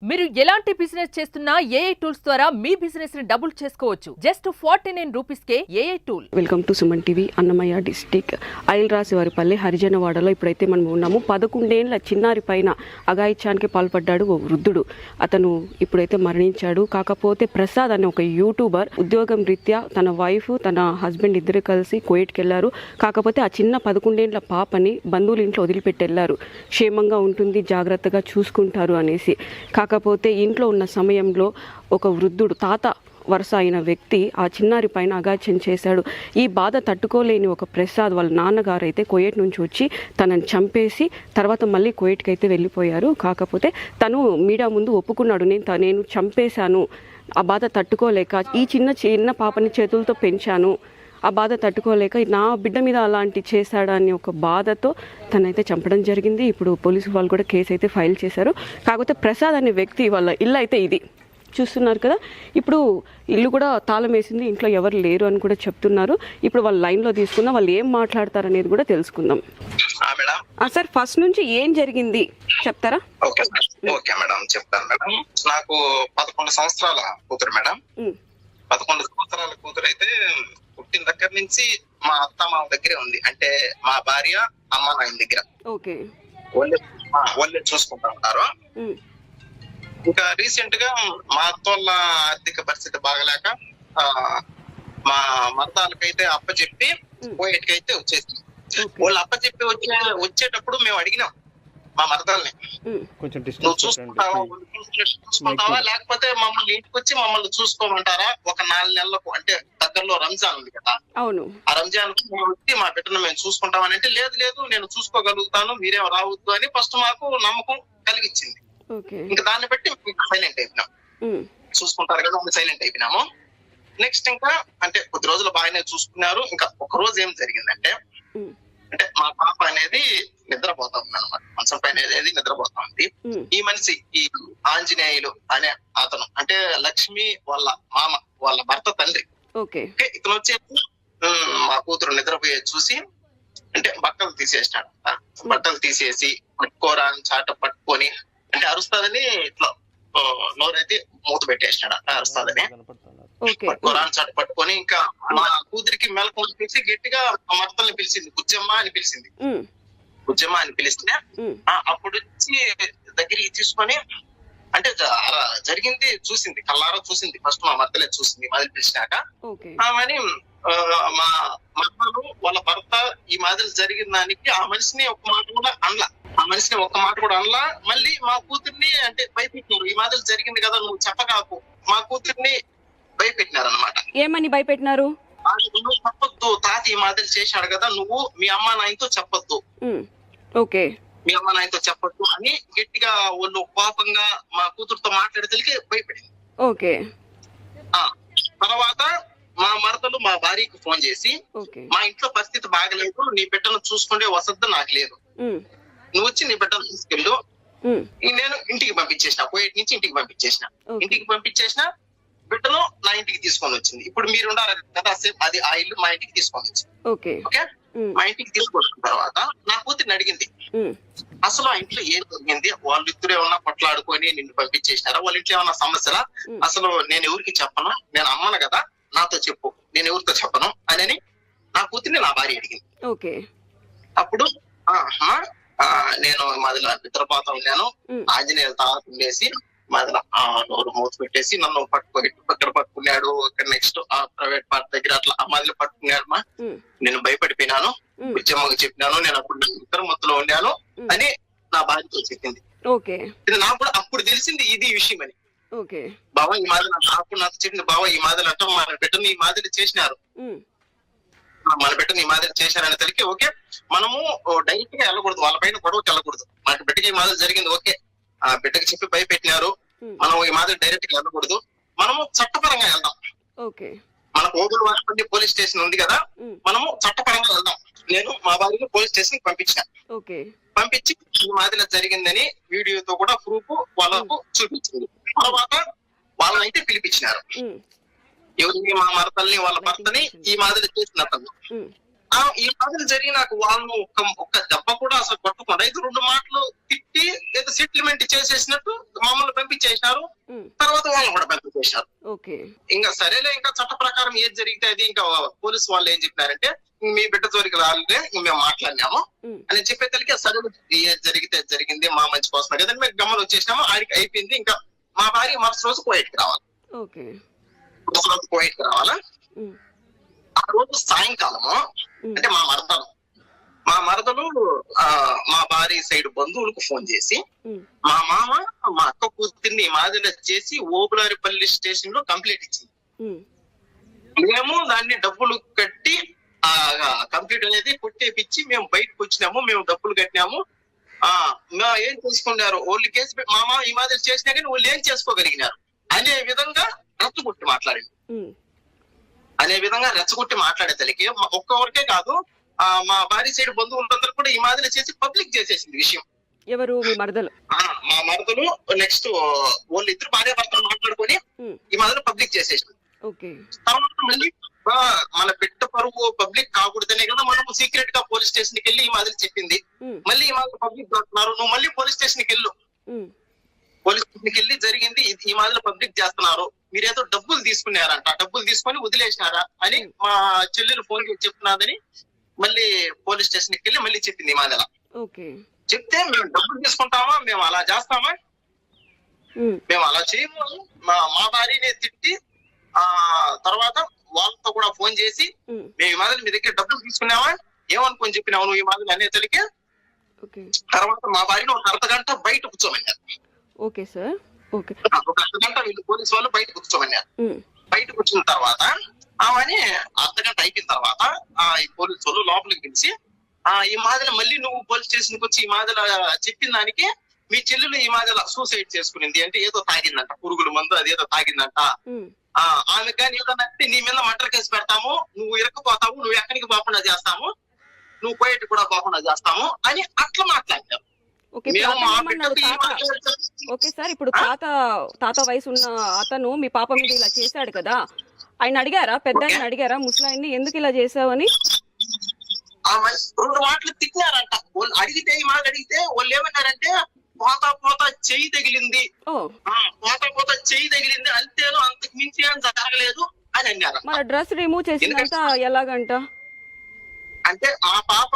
మీరు ఎలాంటి బిజినెస్ చేస్తున్నా ఏఐ టూల్స్ ద్వారా మీ బిజినెస్ ని డబుల్ చేసుకోవచ్చు. జస్ట్ 49 రూపీస్కే AI tool. Welcome to Suman TV. Annamayya district Ailrasivaripalli హరిజనవాడలో ఇప్పుడైతే మనం ఉన్నాము. 11 ఏళ్ల చిన్నారి పైన అఘాయిత్యానికి పాల్పడ్డాడు ఓ వృద్ధుడు. అతను ఇప్పుడైతే మరణించాడు. కాకపోతే ప్రసాద్ అనే ఒక యూట్యూబర్ ఉద్యోగం రీత్యా తన వైఫ్ తన హస్బెండ్ ఇద్దరు కలిసి కువైట్కి వెళ్ళారు. కాకపోతే ఆ చిన్న 11 ఏళ్ల పాపని బంధువుల ఇంట్లో వదిలిపెట్టి వెళ్ళారు. క్షేమంగా ఉంటుంది, జాగ్రత్తగా చూసుకుంటారు అనేసి. కాకపోతే ఇంట్లో ఉన్న సమయంలో ఒక వృద్ధుడు తాత వరుస అయిన వ్యక్తి ఆ చిన్నారి పైన అఘాయిత్యం చేశాడు. ఈ బాధ తట్టుకోలేని ఒక ప్రసాద్ వాళ్ళ నాన్నగారు అయితే కువైట్ నుంచి వచ్చి తనని చంపేసి తర్వాత మళ్ళీ కువైట్కి అయితే వెళ్ళిపోయారు. కాకపోతే తను మీడియా ముందు ఒప్పుకున్నాడు, నేను చంపేశాను, ఆ బాధ తట్టుకోలేక ఈ చిన్న పాపని చేతులతో పెంచాను, ఆ బాధ తట్టుకోలేక నా బిడ్డ మీద అలాంటి చేశాడని ఒక బాధతో తనైతే చంపడం జరిగింది. ఇప్పుడు పోలీసు వాళ్ళు కూడా కేసు అయితే ఫైల్ చేశారు. కాకపోతే ప్రసాద్ అనే వ్యక్తి వాళ్ళ ఇల్లు అయితే ఇది చూస్తున్నారు కదా. ఇప్పుడు ఇల్లు కూడా తాళం వేసింది, ఇంట్లో ఎవరు లేరు అని కూడా చెప్తున్నారు. ఇప్పుడు వాళ్ళు లైన్లో తీసుకుందాం, వాళ్ళు ఏం మాట్లాడతారు అనేది కూడా తెలుసుకుందాం. సార్, ఫస్ట్ నుంచి ఏం జరిగింది చెప్తారా? ఓకే మేడం, చెప్తాను మేడం. నాకు 11 సంవత్సరాల కూతురు మేడం. 11 సంవత్సరాల కూతురు అయితే పుట్టిన దగ్గర నుంచి మా అత్త మామ దగ్గరే ఉంది. అంటే మా భార్య అమ్మ నాయన దగ్గర వాళ్ళే చూసుకుంటా ఉంటారు. ఇంకా రీసెంట్ గా మా అత్త వాళ్ళ ఆర్థిక పరిస్థితి బాగలేక మా మర్దాలకైతే అప్పచెప్పి కువైట్కి అయితే వచ్చేసి వాళ్ళు అప్పచెప్పి వచ్చేటప్పుడు మేము అడిగినాం మా మరదల్ని, నువ్వు చూసుకుంటావా లేకపోతే మమ్మల్ని ఇంటికి వచ్చి మమ్మల్ని చూసుకోమంటారా? ఒక 4 నెలలకు, అంటే దగ్గరలో రంజాన్ ఉంది కదా, అవును, ఆ రంజాన్ వచ్చి మా బిడ్డను మేము చూసుకుంటామని అంటే లేదు నేను చూసుకోగలుగుతాను, మీరేం రావద్దు అని ఫస్ట్ మాకు నమ్మకం కలిగించింది. ఇంకా దాన్ని బట్టి సైలెంట్ అయిపోయినాం. చూసుకుంటారు కదా, సైలెంట్ అయిపోయినాము. నెక్స్ట్ ఇంకా అంటే కొద్ది రోజులు బాగానే చూసుకున్నారు. ఇంకా ఒక రోజు ఏం జరిగిందంటే, అంటే మా పాప అనేది నిద్రపోతా ఉంది అనమాట, మంచం పైన అనేది నిద్రపోతా ఉంది. ఈ మనిషి ఈ ఆంజనేయులు అనే అతను, అంటే లక్ష్మి వాళ్ళ మామ, వాళ్ళ భర్త తండ్రి, ఇతను వచ్చేసి మా కూతురు నిద్రపోయే చూసి అంటే బట్టలు తీసేసినాడు. బట్టలు తీసేసి పట్టుకోరా అని చాట పట్టుకొని, అంటే అరుస్తాదని ఇట్లా నోరైతే మూత పెట్టేసినాడు, అరుస్తాదని పట్టుకోరాని చాట పట్టుకొని ఇంకా మా కూతురికి మెలకు పిలిచి గట్టిగా మర్తల్ని పిలిచింది, బుజ్జమ్మ అని పిలిచింది. బుజ్జమ్మ అని పిలిస్తే అప్పుడు వచ్చి దగ్గరికి తీసుకొని, అంటే జరిగింది చూసింది, కల్లారా చూసింది. ఫస్ట్ మా మర్తలే చూసింది, మాదిరి పిలిచినాక ఆమెని మా మర్తలు వాళ్ళ భర్త ఈ మాదిరి జరిగిన దానికి ఆ మనిషిని ఒక్క మాట కూడా అనలా. మళ్ళీ మా కూతుర్ని అంటే భయపెట్టినారు, ఈ మాదిరి జరిగింది కదా నువ్వు చెప్పగాకు, మా కూతుర్ని భయపెట్టినారు అనమాట. ఏమని భయపెట్టినారు? నువ్వు చెప్పొద్దు, తాత ఈ మాదిరి చేశాడు కదా, నువ్వు మీ అమ్మ నాయనతో చెప్పొద్దు, మీ అమ్మ నాయనతో చెప్పొద్దు అని గట్టిగా వాళ్ళు కోపంగా మా కూతురుతో మాట్లాడేసరికి భయపడింది. తర్వాత మా మరదలు మా భార్యకి ఫోన్ చేసి, మా ఇంట్లో పరిస్థితి బాగలేదు, నీ బిడ్డను చూసుకుంటే వసద్దు నాకు లేదు, నువ్వు వచ్చి నీ బిడ్డను తీసుకెళ్ళు. నేను ఇంటికి పంపించేసిన, కువైట్ నుంచి ఇంటికి పంపించేసిన బిడ్డను నా ఇంటికి తీసుకొని వచ్చింది. ఇప్పుడు మీరు ఉండాలి కదా, అది ఆ ఇల్లు మా ఇంటికి తీసుకొని వచ్చింది. ఓకే, మా ఇంటికి తీసుకొచ్చిన తర్వాత నా కూతురిని అడిగింది, అసలు ఆ ఇంట్లో ఏం జరిగింది, వాళ్ళు ఇద్దరు ఏమన్నా కొట్లాడుకొని నిన్ను పంపించేసినారా, వాళ్ళ ఇంట్లో ఏమన్నా సమస్యలా, అసలు నేను ఎవరికి చెప్పను, నేను అమ్మను కదా, నాతో చెప్పు, నేను ఎవరితో చెప్పను అని నా కూతురిని నా భార్య అడిగింది. అప్పుడు నేను మాదిలో నిద్రపోతా ఉన్నాను, ఆంజనేయుల తాత ఉండేసి మాదిలో నోరు మూత పెట్టేసి నన్ను పక్కన పట్టుకున్నాడు. నెక్స్ట్ ఆ ప్రైవేట్ పార్ట్ దగ్గర అట్లా ఆ మాదిలో పట్టుకున్నాడు. నేను భయపడిపోయినాను, ఉద్యమంగా చెప్పినాను, నేను అప్పుడు ఇద్దరు మొత్తంలో ఉన్నాను అని నా భార్యతో చెప్పింది. నాకు కూడా అప్పుడు తెలిసింది ఇది విషయం అని. బాబా ఈ మాదిరి అప్పుడు నాకు చెప్పింది, బాబా ఈ మాదిరి అంటే మన బిడ్డని ఈ మాదిరి చేసినారు, మన బిడ్డని ఈ మాదిరి చేశారని తెలిసి ఓకే మనము డైరెక్ట్ గా వెళ్ళకూడదు, వాళ్ళ పైన గొడవకి వెళ్ళకూడదు. మనకి బిడ్డకి ఈ మాదిరి జరిగింది, ఓకే ఆ బిడ్డకి చెప్పి భయపెట్టినారు, మనం ఈ మాదిరి డైరెక్ట్ గా వెళ్ళకూడదు, మనము చట్టపరంగా వెళ్దాం. మనకు ఓగులవారిపల్లి పోలీస్ స్టేషన్ ఉంది కదా, మనము చట్టపరంగా వెళ్దాం. నేను మా భార్యని పోలీస్ స్టేషన్ పంపించిన, పంపించి ఈ మాదిరి జరిగిందని వీడియోతో కూడా ప్రూఫ్ వాళ్ళకు చూపించింది. తర్వాత వాళ్ళని అయితే పిలిపించినారు, ఎవరిని మా మరతల్ని వాళ్ళ భర్తని ఈ మాదిరి చేసిన అతను ఈ మాదిరి జరిగి నాకు వాళ్ళు ఒక్క దెబ్బ కూడా అసలు కొట్టకుండా ఇది 2 మాటలు తిట్టి ఏదో సెటిల్మెంట్ చేసేసినట్టు మమ్మల్ని పంపించేసినారు. తర్వాత వాళ్ళని కూడా పంపించేసినారు. ఇంకా సరేలే, ఇంకా చట్ట ప్రకారం ఏది జరిగితే అది. ఇంకా పోలీసు వాళ్ళు ఏం చెప్పినారంటే మీ బిడ్డ జోలికి రాలే, మేము మాట్లాడినాము అని చెప్పేసరికి సరే ఏది జరిగితే జరిగింది, మా మంచి కోసమే కదండి మేము గమ్మలు వచ్చేసినాము. ఆయనకి అయిపోయింది. ఇంకా మా భార్య మరుసటి రోజు కోయట్కి రావాలి. కోయట్కి రావాలా. ఆ రోజు సాయంకాలము అంటే మా మరదలు మా భార్య సైడ్ బంధువులకు ఫోన్ చేసి మా మామ మా అక్క కూతుర్ని మాదిరి చేసి ఓబులారిపల్లి స్టేషన్ లో కంప్లైంట్ ఇచ్చింది. మేము దాన్ని డబ్బులు కట్టి ఆ కంప్లీట్ అనేది కొట్టేపిచ్చి మేము బయటకు వచ్చినాము. మేము డబ్బులు కట్టినాము. ఏం చేసుకున్నారు వాళ్ళు కేసు మామ ఈ మాదిరి చేసినా కానీ వాళ్ళు ఏం చేసుకోగలిగినారు అనే విధంగా రెచ్చగొట్టి మాట్లాడేసరికి ఒక్కవరకే కాదు మా భార్య సైడ్ బంధువులందరూ కూడా ఈ మాదిరి చేసి పబ్లిక్ చేసేసింది విషయం. ఎవరు? మీ మరదలు? మా మరదలు. నెక్స్ట్ వాళ్ళు ఇద్దరు భార్య భర్తలు మాట్లాడుకొని ఈ మాదిరి పబ్లిక్ చేసేసింది. తర్వాత మళ్ళీ మన బిడ్డ పరువు పబ్లిక్ కాకూడదనే కదా మనం సీక్రెట్ గా పోలీస్ స్టేషన్ కి వెళ్ళి ఈ మాదిరి చెప్పింది. మళ్ళీ ఈ మాదిరి పబ్లిక్ చేస్తున్నారు, నువ్వు మళ్ళీ పోలీస్ స్టేషన్ కి వెళ్ళు, పోలీస్ స్టేషన్ కి వెళ్ళి జరిగింది ఈ మాదిరి పబ్లిక్ చేస్తున్నారు, మీరేదో డబ్బులు తీసుకున్నారంట, డబ్బులు తీసుకొని వదిలేసినారా అని మా చెల్లెలు ఫోన్ చేసి చెప్తున్నాదని మళ్ళీ పోలీస్ స్టేషన్ కి వెళ్ళి మళ్ళీ చెప్పింది ఈ మాదిరి. చెప్తే మేము డబ్బులు తీసుకుంటామా, మేము అలా చేస్తామా, మేము అలా చేయము. మా భార్యని తిట్టి తర్వాత వాళ్ళతో కూడా ఫోన్ చేసి మేము ఈ మాదిరి మీ దగ్గర డబ్బులు తీసుకున్నావా, ఏమనుకొని చెప్పినావు నువ్వు ఈ మాదిరి అనే తల్లికి. తర్వాత మా భార్యను ఒక అర్ధగంట బయట కూర్చోమన్నారు. ఒక అర్ధగంట వీళ్ళు పోలీసు వాళ్ళు బయట కూర్చోమన్నారు. బయట కూర్చున్న తర్వాత ఆమెని అర్ధగంట అయిపోయిన తర్వాత ఈ పోలీసు వాళ్ళు లోపలికి పిలిచి ఈ మాదిరి మళ్ళీ నువ్వు పోలీస్ స్టేషన్ కి వచ్చి ఈ మాదిరి చెప్పిన దానికి మీ చెల్లెలు ఈ మాదిరి సూసైడ్ చేసుకునింది అంటే ఏదో తాగిందంట, పురుగుల మందు అదేదో తాగిందంట, ఆమె కానీ ఏదన్నా నీ మీద మర్డర్ కేసు పెడతాము, నువ్వు ఇరకపోతావు, నువ్వు ఎక్కడికి పోకుండా చేస్తాము, నువ్వు పోయేట్టు కూడా పోకుండా చేస్తాము అని అట్లా మాట్లాడారు. ఓకే సార్, ఇప్పుడు తాత వయసు ఉన్న అతను మీ పాప మీద ఇలా చేశాడు కదా, ఆయన అడిగారా, పెద్ద ఆయన అడిగారా ముసలాయన్ని ఎందుకు ఇలా చేసావని? 2 మాటలు తిట్టినారంట. వాళ్ళు అడిగితే ఈ మాట అడిగితే వాళ్ళు ఏమన్నారంటే పోతా చెయ్యి తగిలింది, పోతా చెయ్యి తగిలింది అంతేనో, అంతకు మించి ఏం జరగలేదు అని అన్నారు. మన డ్రెస్ రిమూవ్ చేసినంత ఎలాగంట అంటే ఆ పాప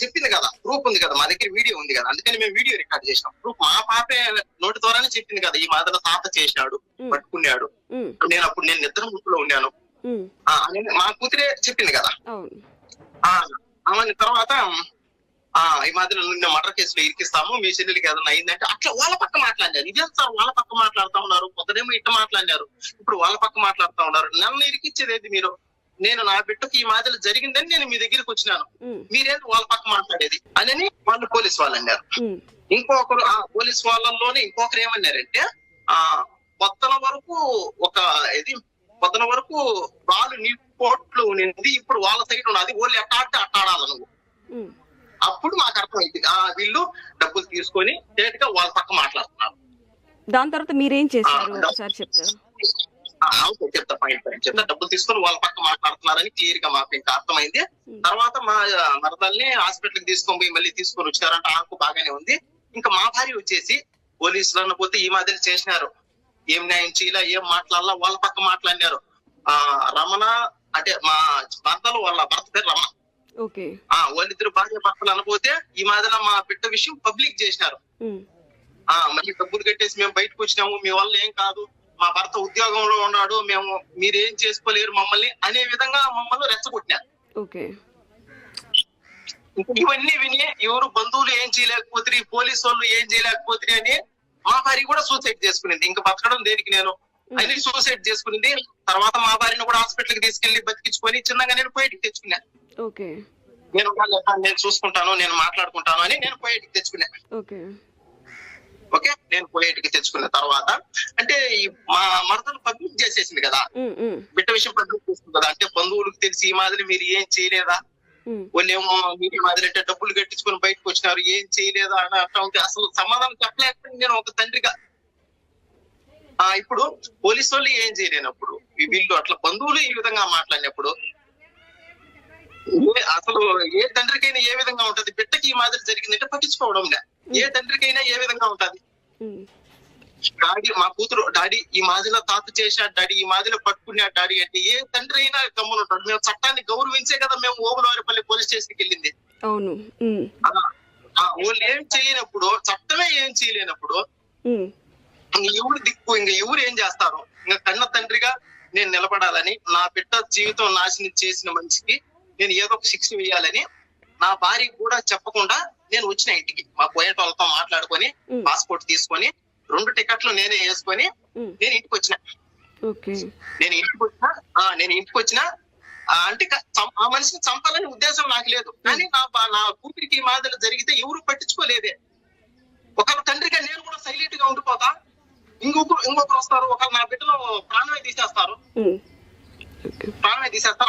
చెప్పింది కదా, ప్రూఫ్ ఉంది కదా, మా దగ్గర వీడియో ఉంది కదా, అందుకని మేము వీడియో రికార్డ్ చేసినాం. ప్రూఫ్ మా పాపే నోటి ద్వారానే చెప్పింది కదా, ఈ మాదిరి తాత చేసినాడు, పట్టుకున్నాడు, నేను నిద్ర ముక్కులో ఉన్నాను మా కూతురే చెప్పింది కదా. ఆమె తర్వాత ఈ మాదిరి నిన్న మర్డర్ కేసులో ఇరికిస్తాము, మీ చెల్లెలకి ఏదైనా అయిందంటే అట్లా వాళ్ళ పక్క మాట్లాడారు. ఇదేం సార్ వాళ్ళ పక్క మాట్లాడుతా ఉన్నారు, పొద్దునేమో ఇట్లా మాట్లాడారు, ఇప్పుడు వాళ్ళ పక్క మాట్లాడుతా ఉన్నారు. నన్ను ఇరికిచ్చేది మీరు, నేను నా బిడ్డకి ఈ మాదిరి జరిగిందని నేను మీ దగ్గరికి వచ్చినాను, మీరేంటి వాళ్ళ పక్క మాట్లాడేది అని వాళ్ళు పోలీసు వాళ్ళు అన్నారు. ఇంకొకరు పోలీసు వాళ్ళలోనే ఇంకొకరు ఏమన్నారంటే పొద్దున వరకు వాళ్ళు నీ కోర్టులో ఉన్నది, ఇప్పుడు వాళ్ళ సైడ్ ఉన్నది, వాళ్ళు ఎట్లా అంటే అట్టాడాలి నువ్వు. అప్పుడు మాకు అర్థమైంది వీళ్ళు డబ్బులు తీసుకొని డైరెక్ట్ గా వాళ్ళ పక్క మాట్లాడుతున్నారు. దాని తర్వాత మీరేం చేస్తారు సార్ చెప్తారు? చెప్తా డబ్బులు తీసుకొని వాళ్ళ పక్క మాట్లాడుతున్నారని క్లియర్ గా మాకు ఇంకా అర్థమైంది. తర్వాత మా మరదల్ని హాస్పిటల్ కి తీసుకొని పోయి మళ్ళీ తీసుకొని వచ్చారంటే ఆకు బాగానే ఉంది. ఇంకా మా భార్య వచ్చేసి పోలీసులు అన్నపోతే ఈ మాదిరి చేసినారు, ఏం న్యాయం చేయాల, ఏం మాట్లాడాలా, వాళ్ళ పక్క మాట్లాడినారు. రమణ అంటే మా భర్తలు, వాళ్ళ భర్త పేరు రమణ, వాళ్ళిద్దరు భార్య భర్తలు అనపోతే ఈ మాదిరి మా బిడ్డ విషయం పబ్లిక్ చేసినారు. మళ్ళీ డబ్బులు కట్టేసి మేము బయటకు వచ్చినాము, మీ వల్ల ఏం కాదు, మా భర్త ఉద్యోగంలో ఉన్నాడు, మీరేం చేసుకోలేరు మమ్మల్ని అనే విధంగా మమ్మల్ని రెచ్చగొట్టినారు. ఇవన్నీ విని ఎవరు బంధువులు ఏం చేయలేకపోతే, పోలీసు వాళ్ళు ఏం చేయలేకపోతే అని మా భార్య కూడా సూసైడ్ చేసుకునింది. ఇంకా బతకడం దేనికి నేను అని సూసైడ్ చేసుకునింది. తర్వాత మా భార్యను కూడా హాస్పిటల్ కి తీసుకెళ్లి బతికించుకొని చిన్నగా నేను పోయేటికి తెచ్చుకున్నాను. నేను చూసుకుంటాను, నేను మాట్లాడుకుంటాను అని నేను పోయేటికి తెచ్చుకున్నాను. ఓకే, నేను పోయేటికి తెచ్చుకున్న తర్వాత అంటే మా మరదలు పబ్లిక్ చేసేసింది కదా, బిడ్డ విషయం పబ్లిక్ చేస్తుంది కదా, అంటే బంధువులకు తెలిసి ఈ మాదిరి మీరు ఏం చేయలేదా, వాళ్ళు ఏమో మీరు ఈ మాదిరి అంటే డబ్బులు కట్టించుకొని బయటకు వచ్చినారు, ఏం చేయలేదా అని అట్లా ఉంటే అసలు సమాధానం చెప్పలేకపోతే నేను ఒక తండ్రిగా. ఇప్పుడు పోలీసు వాళ్ళు ఏం చేయలేనప్పుడు, వీళ్ళు అట్లా బంధువులు ఈ విధంగా మాట్లాడినప్పుడు అసలు ఏ తండ్రికైనా ఏ విధంగా ఉంటది? బిడ్డకి ఈ మాదిరి జరిగిందంటే పట్టించుకోవడం లే. ఏ తండ్రికైనా ఏ విధంగా ఉంటది? డాడీ మా కూతురు డాడీ ఈ మాదిరిలో తాత చేశాడు, డాడీ ఈ మాదిరిలో పట్టుకున్నాడు డాడీ అంటే ఏ తండ్రి అయినా గమ్మున ఉంటాడు. మేము చట్టాన్ని గౌరవించే కదా మేము ఓబులవారిపల్లి పోలీస్ స్టేషన్కి వెళ్ళింది. అవును. వాళ్ళు ఏం చేయలేనప్పుడు, చట్టమే ఏం చేయలేనప్పుడు ఎవరు దిక్కు, ఇంక ఎవరు ఏం చేస్తారు? ఇంకా కన్న తండ్రిగా నేను నిలబడాలని, నా బిడ్డ జీవితం నాశనం చేసిన మనిషికి నేను ఏదో ఒక శిక్ష వేయాలని నా భార్య కూడా చెప్పకుండా నేను వచ్చిన ఇంటికి. మా పోయేటోళ్ళతో మాట్లాడుకొని పాస్పోర్ట్ తీసుకొని 2 టికెట్లు నేనే వేసుకొని నేను ఇంటికి వచ్చిన. నేను ఇంటికి వచ్చిన అంటే ఆ మనిషిని చంపాలని ఉద్దేశం నాకు లేదు. కానీ నా కూతురికి ఈ మాదిరి జరిగితే ఎవరు పట్టించుకోలేదే. ఒకరు తండ్రిగా నేను కూడా సైలెంట్ గా ఉండిపోతా, ఇంకొకరు వస్తారు, ఒకరు నా బిడ్డలో ప్రాణమే తీసేస్తారు.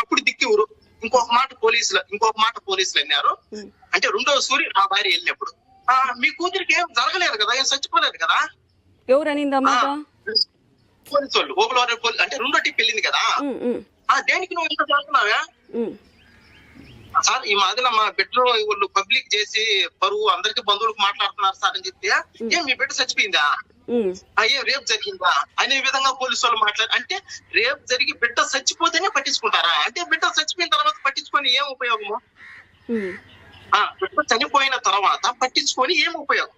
అప్పుడు దిక్కు ఎవరు? ఇంకొక మాట పోలీసులు అన్నారు. అంటే 2వ సూరి నా భార్య వెళ్ళినప్పుడు, మీ కూతురికి ఏం జరగలేదు కదా, ఏం చచ్చిపోలేదు కదా. ఎవరనిందమ్మా? పోలీసు వాళ్ళు ఓబులవారి అంటే 2వ టిప్ వెళ్ళింది కదా. దేనికి నువ్వు ఇంత చేస్తున్నావా సార్? ఈ మాదిరి మా బిడ్డలో వాళ్ళు పబ్లిక్ చేసి పరువు అందరికి బంధువులకు మాట్లాడుతున్నారు సార్ అని చెప్తే, ఏం మీ బిడ్డ చచ్చిపోయిందా, అయ్యే రేపు జరిగిందా అనే విధంగా పోలీసు వాళ్ళు మాట్లాడారు. అంటే రేపు జరిగి బిడ్డ చచ్చిపోతేనే పట్టించుకుంటారా? అంటే బిడ్డ చచ్చిపోయిన తర్వాత పట్టించుకొని ఏం ఉపయోగము? బిడ్డ చనిపోయిన తర్వాత పట్టించుకొని ఏం ఉపయోగం?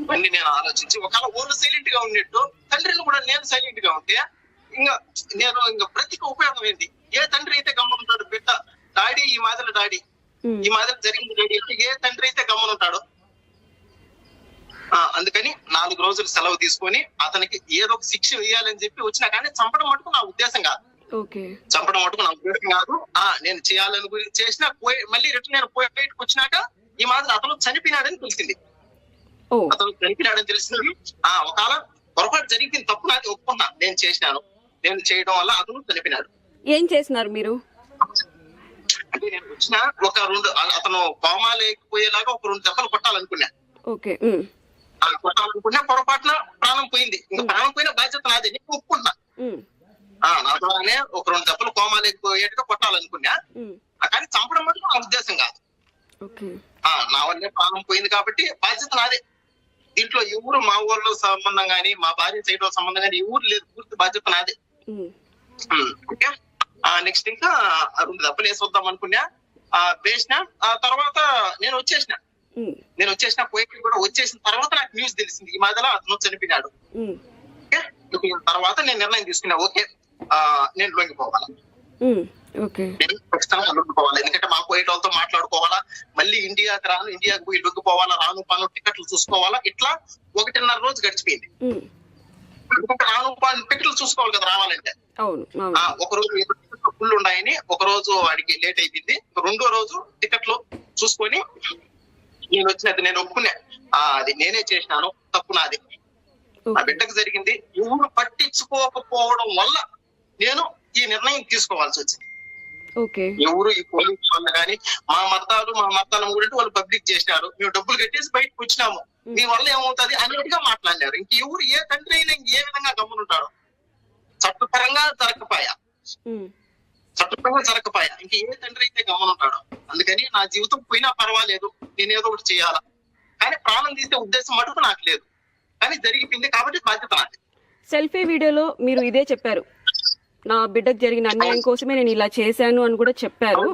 ఇవన్నీ నేను ఆలోచించి, ఒకవేళ ఊరు సైలెంట్ గా ఉన్నట్టు తండ్రిని కూడా నేను సైలెంట్ గా ఉంటే ఇంకా బ్రతికి ఉపయోగం ఏంటి? ఏ తండ్రి అయితే గమ్మునుంటాడు? బిడ్డ డాడీ ఈ మాదిరి జరిగింది డాడీ అంటే ఏ తండ్రి అయితే గమ్మునుంటాడు? అందుకని 4 రోజులు సెలవు తీసుకొని అతనికి ఏదో ఒక శిక్ష వేయాలని చెప్పి వచ్చినా. కానీ చంపడం మటుకు నా ఉద్దేశం కాదు. నేను చేయాలని చేసిన మళ్ళీ రిటర్న్ నేను బయటకు వచ్చినాక ఈ మాదిరి అతను చనిపోయినాడని తెలిసింది. ఒకవేళ పొరపాటు జరిగింది, తప్పు నాది ఒప్పుకున్నా, నేను చేసినాను, నేను చేయడం వల్ల అతను చనిపోయినాడు. ఏం చేసినారు మీరు? అంటే నేను వచ్చిన ఒక 2 అతను కోమా లేకపోయేలాగా ఒక 2 దెబ్బలు కొట్టాలనుకున్నా. పొరపాటున ప్రాణం పోయింది. ఇంకా ప్రాణం పోయిన బాధ్యత నాది, నేను ఒప్పుకుంటున్నా. నా ద్వారానే ఒక 2 దెబ్బలు కోమా లేకపోయేట్టుగా కొట్టాలనుకున్నా. కానీ చంపడం మటుకు నా ఉద్దేశం కాదు. నా వల్లే ప్రాణం పోయింది కాబట్టి బాధ్యత నాదే. దీంట్లో ఎవరు మా ఊళ్ళో సంబంధం గానీ, మా భార్య సైడ్ సంబంధం గానీ ఎవరు లేదు. పూర్తి బాధ్యత నాదే. ఓకే, నెక్స్ట్ ఇంకా 2 దెబ్బలు వేసొద్దాం అనుకున్నా. వేసిన తర్వాత నేను వచ్చేసిన పోయి కూడా వచ్చేసిన తర్వాత నాకు న్యూస్ తెలిసింది, ఈ మధ్యలో అతను చనిపోయినాడు. తర్వాత నేను నిర్ణయం తీసుకున్నా, ఓకే నేను లొంగిపోవాలి. ఖచ్చితంగా లొంగిపోవాలి. ఎందుకంటే మా పోయేటోళ్ళతో మాట్లాడుకోవాలా, మళ్ళీ ఇండియాకి పోయి లొంగిపోవాలా, రాను పాను టికెట్లు చూసుకోవాలా. ఇట్లా 1.5 రోజు గడిచిపోయింది. ఎందుకంటే రాను పాను టికెట్లు చూసుకోవాలి కదా రావాలంటే. ఒక రోజు ఫుల్ ఉన్నాయని ఒక రోజు వాడికి లేట్ అయిపోయింది. 2వ రోజు టికెట్లు చూసుకొని నేను వచ్చినది, నేను ఒప్పుకున్నా, అది నేనే చేసినాను, తప్పు నాది, నా బిడ్డకు జరిగింది. ఎవరు పట్టించుకోకపోవడం వల్ల నేను ఈ నిర్ణయం తీసుకోవాల్సి వచ్చింది. ఎవరు ఈ పోలీసు వాళ్ళు కానీ మా మతాల కూడా వాళ్ళు పబ్లిక్ చేసినారు, మేము డబ్బులు కట్టేసి బయటకు వచ్చినాము, మీ వల్ల ఏమవుతుంది అన్నట్టుగా మాట్లాడినారు. ఇంకెవరు ఏ తండ్రి అయినా ఏ విధంగా గమ్మునుంటాడు? చట్టపరంగా జరగకపోయా ఇంక ఏ తండ్రి అయితే గమనుంటాడు. అందుకని నా జీవితం పోయినా పర్వాలేదు, నేను ఏదో ఒకటి చేయాలా. కానీ ప్రాణం తీసే ఉద్దేశం మటుకు నాకు లేదు. కానీ జరిగిపోయింది కాబట్టి బాధ్యత నాది. సెల్ఫీ వీడియోలో మీరు ఇదే చెప్పారు, నా బిడ్డకు జరిగిన అన్యాయం కోసమే నేను ఇలా చేశాను అని కూడా చెప్పారు.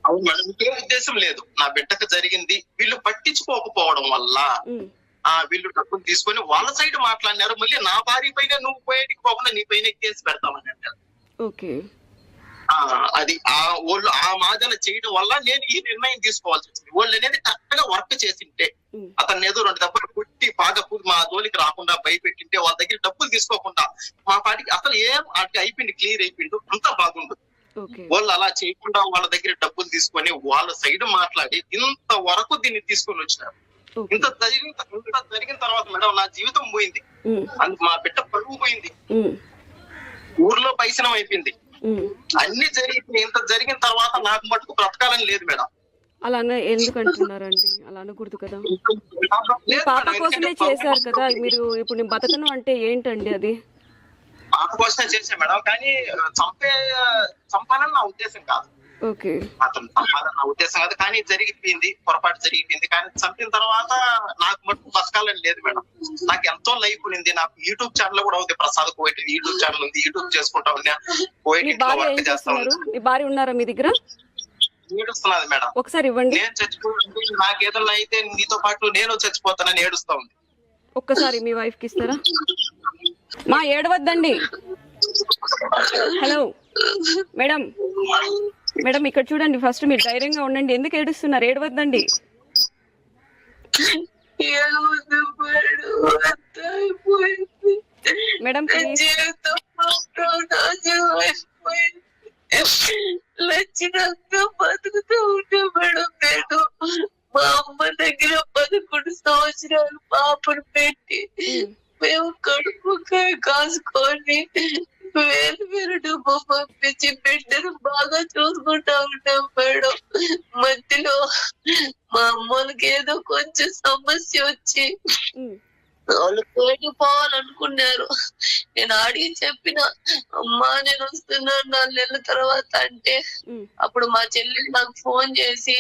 అవును మేడం, ఇంకేం ఉద్దేశం లేదు. నా బిడ్డకు జరిగింది, వీళ్ళు పట్టించుకోకపోవడం వల్ల వీళ్ళు డబ్బులు తీసుకొని వాళ్ళ సైడ్ మాట్లాడినారు. మళ్ళీ నా భార్య పైన నువ్వు పోయేటికి పోకుండా నీ పైన కేసు పెడతామని అంటారు. అది వాళ్ళు ఆ మాదన చేయడం వల్ల నేను ఈ నిర్ణయం తీసుకోవాల్సి వచ్చింది. వాళ్ళు అనేది కరెక్ట్ గా వర్క్ చేసింటే, అతను ఏదో 2 దెబ్బలు కుట్టి బాగా మా జోలికి రాకుండా భయపెట్టింటే, వాళ్ళ దగ్గర డబ్బులు తీసుకోకుండా మా పాటికి అసలు ఏం అయిపోయింది, క్లియర్ అయిపోయింది, అంతా బాగుండు. వాళ్ళు అలా చేయకుండా వాళ్ళ దగ్గర డబ్బులు తీసుకొని వాళ్ళ సైడ్ మాట్లాడి ఇంత వరకు దీన్ని తీసుకొని వచ్చినారు. ఇంత జరిగిన తర్వాత మేడం నా జీవితం పోయింది, మా బిడ్డ పరువు పోయింది, ఊర్లో పైసనం అయిపోయింది, అన్ని జరిగి ఇంత జరిగిన తర్వాత నాకు మటుకు బ్రతకాలని లేదు మేడం. అలా ఎందుకు అంటున్నారండి? అలా అనకూడదు కదా, పాప కోసమే చేశారు కదా మీరు. ఇప్పుడు నేను బతకను అంటే ఏంటండి అది? పాప కోసమే చేసా మేడం, కానీ చంపాలని నా ఉద్దేశం కాదు. ఓకే. అతను చంపాలని నా ఉద్దేశం కాదు, కానీ జరిగిపోయింది, పొరపాటు జరిగిపోయింది. కానీ చంపిన తర్వాత నాకు మటుకు బతకాలని లేదు మేడం. నాకు ఎంతో లైఫ్ ఉంది. నాకు యూట్యూబ్ ఛానల్ కూడా ఉంది, ప్రసాద్ కోయిట్ యూట్యూబ్ ఛానల్ ఉంది. యూట్యూబ్ చేసుకుంటా ఉన్నా, కోయిట్ ఇంట్లో వర్క్ చేస్తా ఉన్నా. మీ భార్య ఉన్నారా మీ దగ్గర? ఏడుస్తున్నది మేడం. ఒకసారి ఇవ్వండి. నేను చచ్చిపోతే నాకు ఏదైనా అయితే నీతో పాటు నేను చచ్చిపోతానని ఏడుస్తా ఉంది. ఒక్కసారి మీ వైఫ్ కి ఇస్తారా? మా ఏడవద్దండి. హలో మేడం, మేడం ఇక్కడ చూడండి, ఫస్ట్ మీరు ధైర్యంగా ఉండండి. ఎందుకు ఏడుస్తున్నారు? ఏడవద్దండి. Madam please. లక్షణంగా బతుకుతూ ఉంటే మేడం, నేను మా అమ్మ దగ్గర 11 సంవత్సరాలు పాపను పెట్టి మేము కడుపు కాసుకొని వేరు డబ్బు పంపించి బిడ్డను బాగా చూసుకుంటా ఉంటాం మేడం. మధ్యలో మా అమ్మలకి ఏదో కొంచెం సమస్య వచ్చి వాళ్ళు పోవాలనుకున్నారు. నేను అడిగి చెప్పిన, అమ్మా నేను వస్తున్నాను 4 నెలల తర్వాత అంటే, అప్పుడు మా చెల్లి నాకు ఫోన్ చేసి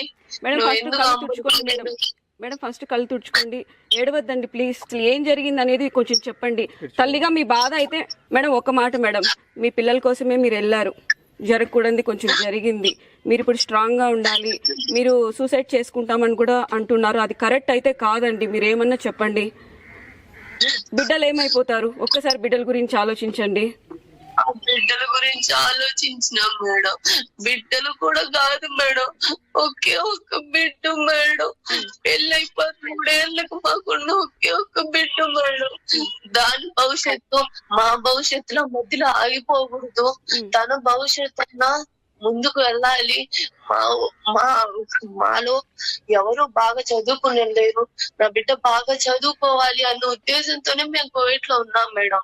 మేడం ఫస్ట్ కళ్ళు తుడుచుకోండి, ఏడవద్దండి ప్లీజ్. ఏం జరిగింది అనేది కొంచెం చెప్పండి. తల్లిగా మీ బాధ అయితే మేడం ఒక మాట మేడం, మీ పిల్లల కోసమే మీరు వెళ్ళారు, జరగకూడదు కొంచెం జరిగింది. మీరు ఇప్పుడు స్ట్రాంగ్ గా ఉండాలి. మీరు సూసైడ్ చేసుకుంటామని కూడా అంటున్నారు, అది కరెక్ట్ అయితే కాదండి. మీరు ఏమన్నా చెప్పండి. బిడ్డలు ఏమైపోతారు? ఒక్కసారి బిడ్డల గురించి ఆలోచించండి. బిడ్డల గురించి ఆలోచించినాం మేడం. బిడ్డలు కూడా కాదు మేడం, ఒకే ఒక్క బిడ్డ మేడం. పెళ్ళైపోతే 3 ఏళ్ళకు మాకున్న ఒకే ఒక్క బిడ్డ మేడం. దాని భవిష్యత్తు మా భవిష్యత్తులో మధ్యలో ఆగిపోకూడదు. తన భవిష్యత్తు అన్నా ముందుకు వెళ్ళాలి. మాలో ఎవరు బాగా చదువుకునే లేరు, నా బిడ్డ బాగా చదువుకోవాలి అన్న ఉద్దేశంతోనే మేము కోవిడ్ లో ఉన్నాం మేడం.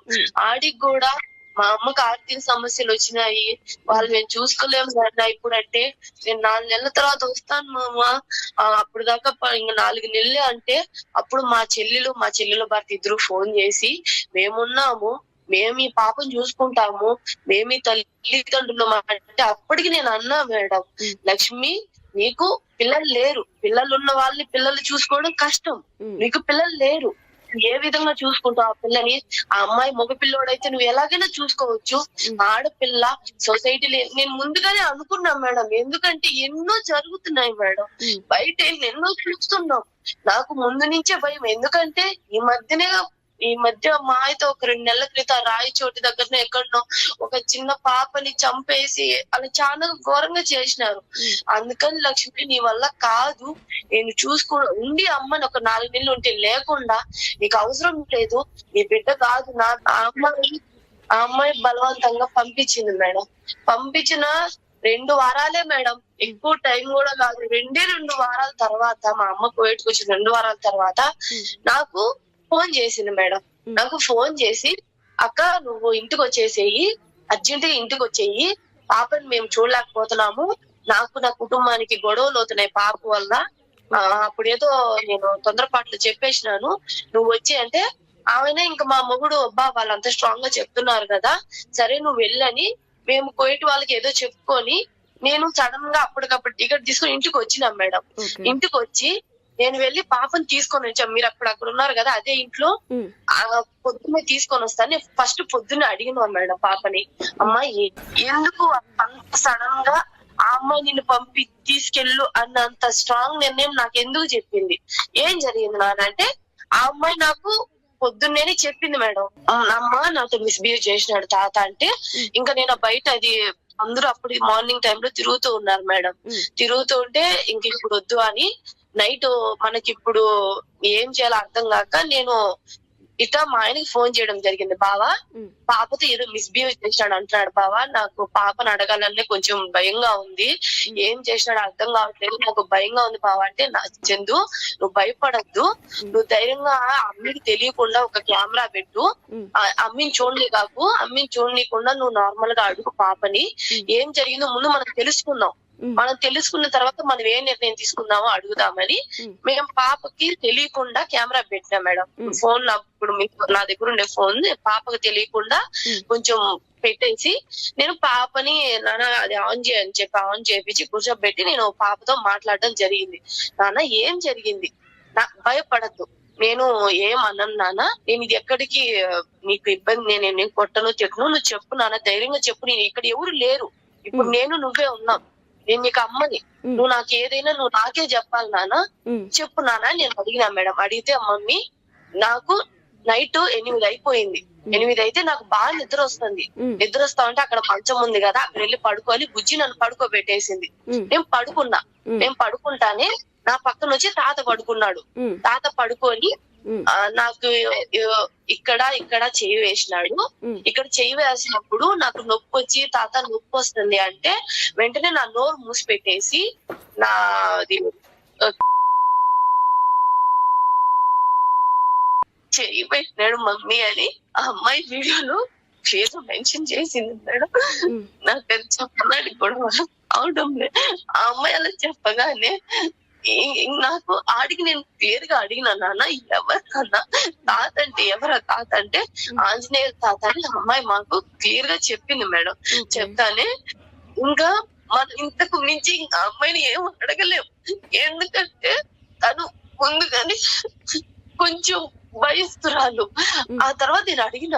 ఆడికి కూడా మా అమ్మకి ఆర్థిక సమస్యలు వచ్చినాయి, వాళ్ళు మేము చూసుకోలేము నాన్న. ఇప్పుడు అంటే నేను 4 నెలల తర్వాత వస్తాను మామ, అప్పుడు దాకా ఇంకా 4 నెలలే అంటే, అప్పుడు మా చెల్లెలు భర్త ఇద్దరు ఫోన్ చేసి, మేమున్నాము, మేము ఈ పాపను చూసుకుంటాము, మేము ఈ తల్లిదండ్రులు అంటే, అప్పటికి నేను అన్నా మేడం, లక్ష్మి నీకు పిల్లలు లేరు, పిల్లలు ఉన్న వాళ్ళని పిల్లలు చూసుకోవడం కష్టం, నీకు పిల్లలు లేరు, ఏ విధంగా చూసుకుంటావు ఆ పిల్లని? ఆ అమ్మాయి మగ పిల్లోడైతే నువ్వు ఎలాగైనా చూసుకోవచ్చు, ఆడపిల్ల సొసైటీలో నేను ముందుగానే అనుకున్నా మేడం. ఎందుకంటే ఎన్నో జరుగుతున్నాయి మేడం, బయట ఎన్నో చూస్తున్నాం. నాకు ముందు నుంచే భయం. ఎందుకంటే ఈ మధ్య మా అయితే ఒక 2 నెలల క్రితం రాయచోటి దగ్గరనే ఎక్కడనో ఒక చిన్న పాపని చంపేసి అలా చాలా ఘోరంగా చేసినారు. అందుకని లక్ష్మి నీ వల్ల కాదు, నేను ఉండి అమ్మని ఒక 4 నెలలు ఉంటే లేకుండా నీకు అవసరం లేదు, నీ బిడ్డ కాదు నా ఆ అమ్మాయి బలవంతంగా పంపించింది మేడం. పంపించిన 2 వారాలే మేడం, ఎక్కువ టైం కూడా కాదు. 2 వారాల తర్వాత మా అమ్మ కోవిడ్కి వచ్చిన 2 వారాల తర్వాత నాకు ఫోన్ చేసింది మేడం. నాకు ఫోన్ చేసి, అక్క నువ్వు ఇంటికి వచ్చేసేయి, అర్జెంట్ గా ఇంటికి వచ్చేయి, పాపని మేము చూడలేకపోతున్నాము, నాకు నా కుటుంబానికి గొడవలు అవుతున్నాయి పాప వల్ల, అప్పుడేదో నేను తొందరపాట్లు చెప్పేసినాను, నువ్వు వచ్చి అంటే, ఆమెనే ఇంకా మా మొగుడు అబ్బా వాళ్ళంతా స్ట్రాంగ్ గా చెప్తున్నారు కదా, సరే నువ్వు వెళ్ళని మేము కోయిట్ వాళ్ళకి ఏదో చెప్పుకొని, నేను సడన్ గా అప్పటికప్పుడు టికెట్ తీసుకొని ఇంటికి వచ్చినాం మేడం. ఇంటికి వచ్చి నేను వెళ్ళి పాపని తీసుకొని వచ్చాను. మీరు అక్కడ ఉన్నారు కదా, అదే ఇంట్లో పొద్దున్నే తీసుకొని వస్తాను. ఫస్ట్ పొద్దున్నే అడిగినా మేడం పాపని, అమ్మాయి ఎందుకు అంత సడన్ గా ఆ అమ్మాయి నిన్ను తీసుకెళ్ళు అన్నంత స్ట్రాంగ్ నిర్ణయం నాకు ఎందుకు చెప్పింది, ఏం జరిగింది నాన్న అంటే, ఆ అమ్మాయి నాకు పొద్దున్నేనే చెప్పింది మేడం, అమ్మ నాతో మిస్బిహేవ్ చేసినాడు తాత అంటే. ఇంకా నేను బయట అది అందరూ అప్పుడు మార్నింగ్ టైంలో తిరుగుతూ ఉన్నారు మేడం. తిరుగుతూ ఉంటే ఇంక ఇప్పుడు వద్దు అని, నైట్ మనకి ఇప్పుడు ఏం చేయాలో అర్థం కాక నేను ఇట్లా మా ఆయనకి ఫోన్ చేయడం జరిగింది. బావా పాపతో ఏదో మిస్బిహేవ్ చేసినాడు అంటున్నాడు బావా, నాకు పాపను అడగాలనే కొంచెం భయంగా ఉంది, ఏం చేసినాడు అర్థం కావట్లేదు, నాకు భయంగా ఉంది బావా అంటే, నా చందు నువ్వు భయపడద్దు, నువ్వు ధైర్యంగా అమ్మికి తెలియకుండా ఒక కెమెరా పెట్టు, అమ్మిని చూడనీయకుండా నువ్వు నార్మల్ గా అడుగు పాపని, ఏం జరిగిందో ముందు మనం తెలుసుకుందాం, మనం తెలుసుకున్న తర్వాత మనం ఏ నిర్ణయం తీసుకుందామో అడుగుదామని మేము పాపకి తెలియకుండా కెమెరా పెట్టినా మేడం. ఫోన్ ఇప్పుడు నా దగ్గర ఉండే ఫోన్ పాపకి తెలియకుండా కొంచెం పెట్టేసి నేను పాపని నాన్న అది ఆన్ చేయని చెప్పి ఆన్ చేయించి కూర్చోబెట్టి నేను పాపతో మాట్లాడడం జరిగింది. నాన్న ఏం జరిగింది, భయపడద్దు, నేను ఏం అన్నాను నాన్న, నేను ఇది ఎక్కడికి నీకు ఇబ్బంది, నేను కొట్టను చెట్టును, నువ్వు చెప్పు నాన్న, ధైర్యంగా చెప్పు, నేను ఇక్కడ ఎవరు లేరు, ఇప్పుడు నేను నువ్వే ఉన్నాం, నేను నీకు అమ్మని, నువ్వు నాకు ఏదైనా నువ్వు నాకే చెప్పాలి నాన్న, చెప్పు నాన్న నేను అడిగినా మేడం. అడిగితే మమ్మీ నాకు నైట్ 8 అయిపోయింది, 8 అయితే నాకు బాగా నిద్ర వస్తుంది, నిద్ర వస్తా ఉంటే అక్కడ మంచం ఉంది కదా అక్కడ వెళ్ళి పడుకోవాలి, బుజ్జి నన్ను పడుకోబెట్టేసింది. నేను పడుకుంటానే నా పక్కన వచ్చి తాత పడుకున్నాడు. తాత పడుకొని నాకు ఇక్కడ చెయ్యి వేసినాడు. ఇక్కడ చెయ్యి వేసినప్పుడు నాకు నొప్పి వచ్చి తాత నొప్పి వస్తుంది అంటే వెంటనే నా నోరు మూసిపెట్టేసి నాది చెయ్యి పెట్టినాడు మమ్మీ అని ఆ అమ్మాయి వీడియోలో క్లియర్ మెన్షన్ చేసింది మేడం. నాకు అది చెప్పడానికి కూడా అవడం లేదు. ఆ అమ్మాయి అలా చెప్పగానే నాకు ఆడికి నేను క్లియర్ గా అడిగినా నాన్న ఎవరికన్నా తాత అంటే ఎవరా, తాత అంటే ఆంజనేయ తాత అని అమ్మాయి మాకు క్లియర్ గా చెప్పింది మేడం. చెప్తానే ఇంకా మనం ఇంతకు మించి ఇంకా అమ్మాయిని ఏం అడగలేము, ఎందుకంటే తను ముందుగానే కొంచెం వయస్తురాలు. ఆ తర్వాత నేను అడిగిన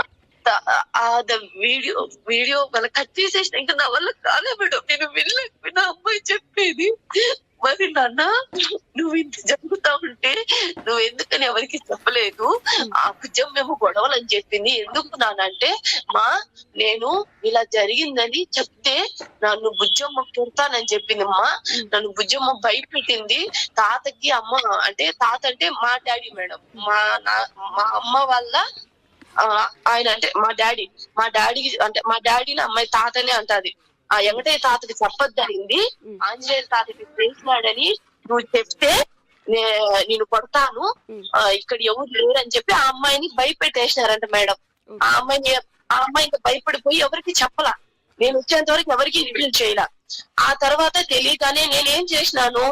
వీడియో వాళ్ళ కట్ చేసేసిన, ఇంకా నా వల్ల కాలే మేడం, నేను వెళ్ళలేకపోయినా అమ్మాయి చెప్పేది. మరి నాన్న నువ్వు ఇంత జరుగుతా ఉంటే నువ్వు ఎందుకని ఎవరికి చెప్పలేదు, ఆ భుజం మేము గొడవలని చెప్పింది ఎందుకు నానంటే, నేను ఇలా జరిగిందని చెప్తే నన్ను బుజ్జమ్మ కొడతానని చెప్పింది అమ్మా, నన్ను బుజ్జమ్మ భయపెట్టింది. తాతకి అమ్మ అంటే తాత అంటే మా డాడీ మేడం, మా అమ్మ వాళ్ళ ఆయన అంటే మా డాడీకి అంటే మా డాడీని అమ్మాయి తాతనే అంటది. ఆ వెంకటయ్య తాతకి చెప్పొద్దనింది, ఆంజనేయ తాతకి చేసినాడని నువ్వు చెప్తే నేను కొడతాను, ఇక్కడ ఎవరు లేరు అని చెప్పి ఆ అమ్మాయిని భయపెట్టేసినారంట మేడం. ఆ అమ్మాయి భయపడిపోయి ఎవరికి చెప్పలా, నేను వచ్చేంత వరకు ఎవరికి రివీల్ చేయలా. ఆ తర్వాత తెలియగానే నేనేం చేసినాను,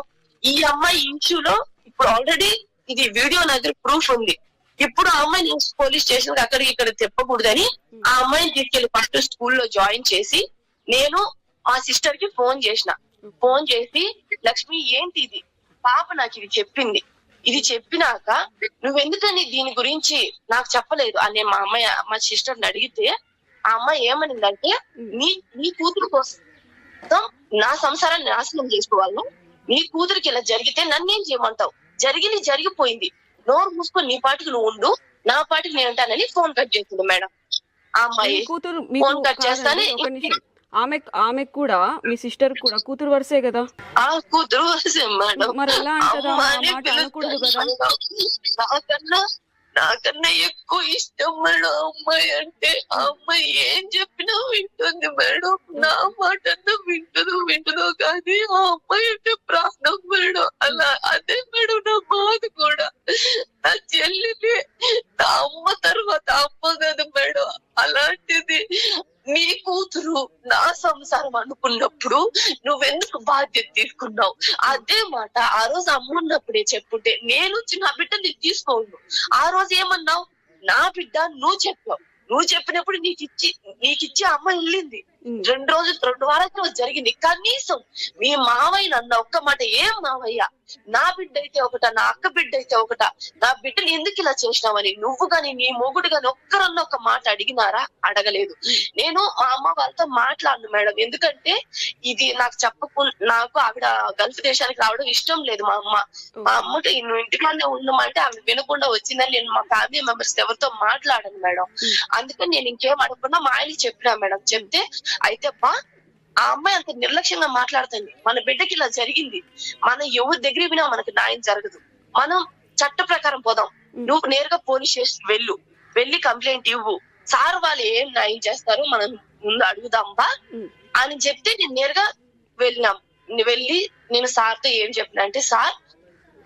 ఈ అమ్మాయి ఇష్యూలో ఇప్పుడు ఆల్రెడీ ఇది వీడియో నా దగ్గర ప్రూఫ్ ఉంది, ఇప్పుడు ఆ అమ్మాయిని పోలీస్ స్టేషన్ అక్కడికి ఇక్కడ చెప్పకూడదని ఆ అమ్మాయిని తీసుకెళ్లి ఫస్ట్ స్కూల్లో జాయిన్ చేసి నేను మా సిస్టర్ కి ఫోన్ చేసి లక్ష్మి ఏంటి ఇది, పాప నాకు ఇది చెప్పింది, ఇది చెప్పినాక నువ్వెందుకని దీని గురించి నాకు చెప్పలేదు అని మా సిస్టర్ని అడిగితే ఆ అమ్మాయి ఏమనిందంటే, నీ కూతురు కోసం నా సంసారాన్ని నాశనం చేసుకోవాలను, నీ కూతురికి ఇలా జరిగితే నన్నేం చేయమంటావు, జరిగిపోయింది, నోరు మూసుకొని నీ పాటికి నువ్వు ఉండు, నా పాటికి నేను ఉంటానని ఫోన్ కట్ చేసింది మేడం. ఆ అమ్మాయి ఫోన్ కట్ చేస్తానే ఆమె కూడా మీ సిస్టర్ కూడా కూతురు వరుసే కదా, ఆ కూతురు వరుసే మేడం. మరి ఎలా అనకూడదు కదా, నాకన్నా ఎక్కువ ఇష్టం మేడం అమ్మాయి అంటే. ఆ అమ్మాయి ఏం చెప్పినా వింటుంది మేడం, నా మాట అన్నా వింటుందో కానీ ఆ అమ్మాయి అంటే ప్రాణం మేడం. అలా అదే మేడం నా బాధ కూడా, నా చెల్లిని నా అమ్మ తర్వాత అమ్మ కదా మేడం. అలాంటిది నీ కూతురు నా సంసారం అనుకున్నప్పుడు నువ్వెందుకు బాధ్యత తీసుకున్నావు? అదే మాట ఆ రోజు అమ్మ ఉన్నప్పుడే చెప్పుంటే నేను వచ్చి నా బిడ్డని తీసుకోను. ఆ రోజు ఏమన్నావు, నా బిడ్డ నువ్వు చెప్పినప్పుడు నీకిచ్చి అమ్మ వెళ్ళింది. 2 వారాలు జరిగింది. కనీసం మీ మావయ్య అన్న ఒక్క మాట, ఏం మావయ్య నా బిడ్డ అయితే ఒకట, నా అక్క బిడ్డ అయితే ఒకట, నా బిడ్డని ఎందుకు ఇలా చేసినావని నువ్వు గాని నీ మొగుడు గాని ఒక్కరన్నా ఒక మాట అడిగినారా? అడగలేదు. నేను మా అమ్మ వాళ్ళతో మాట్లాడను మేడం, ఎందుకంటే ఇది నాకు ఆవిడ గల్ఫ్ దేశానికి రావడం ఇష్టం లేదు. మా అమ్మకి నువ్వు ఇంటికానే ఉండమంటే ఆవిడ వినకుండా వచ్చిందని నేను మా ఫ్యామిలీ మెంబర్స్ ఎవరితో మాట్లాడను మేడం. అందుకని నేను ఇంకేం అడగకుండా మా ఆయనకి చెప్పినా మేడం. చెప్తే అయితే ఆ అమ్మాయి అంత నిర్లక్ష్యంగా మాట్లాడుతుంది, మన బిడ్డకి ఇలా జరిగింది, మనం ఎవరి దగ్గర వినా మనకు న్యాయం జరగదు, మనం చట్ట ప్రకారం పోదాం, నువ్వు నేరుగా పోలీస్ స్టేషన్ వెళ్ళి కంప్లైంట్ ఇవ్వు, సార్ వాళ్ళు ఏం న్యాయం చేస్తారు మనం ముందు అడుగుదాంబా అని చెప్తే నేను నేరుగా వెళ్ళి నేను సార్తో ఏం చెప్పినా అంటే, సార్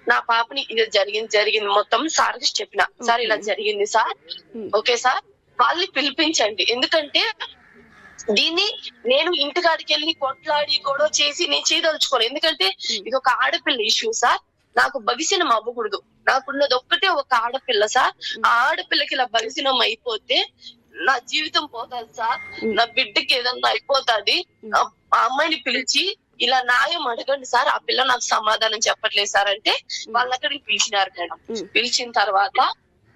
నా పాపని ఇది జరిగింది మొత్తం సార్కి చెప్పిన, సార్ ఇలా జరిగింది సార్, ఓకే సార్ వాళ్ళని పిలిపించండి, ఎందుకంటే దీన్ని నేను ఇంటికాడికి వెళ్ళి కొట్లాడి గొడవ చేసి నేను చేయదలుచుకోను, ఎందుకంటే ఇది ఒక ఆడపిల్ల ఇష్యూ సార్, నాకు భవిష్యనం అవ్వకూడదు, నాకున్నది ఒక్కటే ఒక ఆడపిల్ల సార్, ఆ ఆడపిల్లకి ఇలా భవిష్యనం అయిపోతే నా జీవితం పోతాది సార్, నా బిడ్డకి ఏదన్నా అయిపోతాది. ఆ అమ్మాయిని పిలిచి ఇలా న్యాయం అడగండి సార్, ఆ పిల్ల నాకు సమాధానం చెప్పట్లేదు సార్ అంటే వాళ్ళ అక్కడికి పిలిచినారు మేడం. పిలిచిన తర్వాత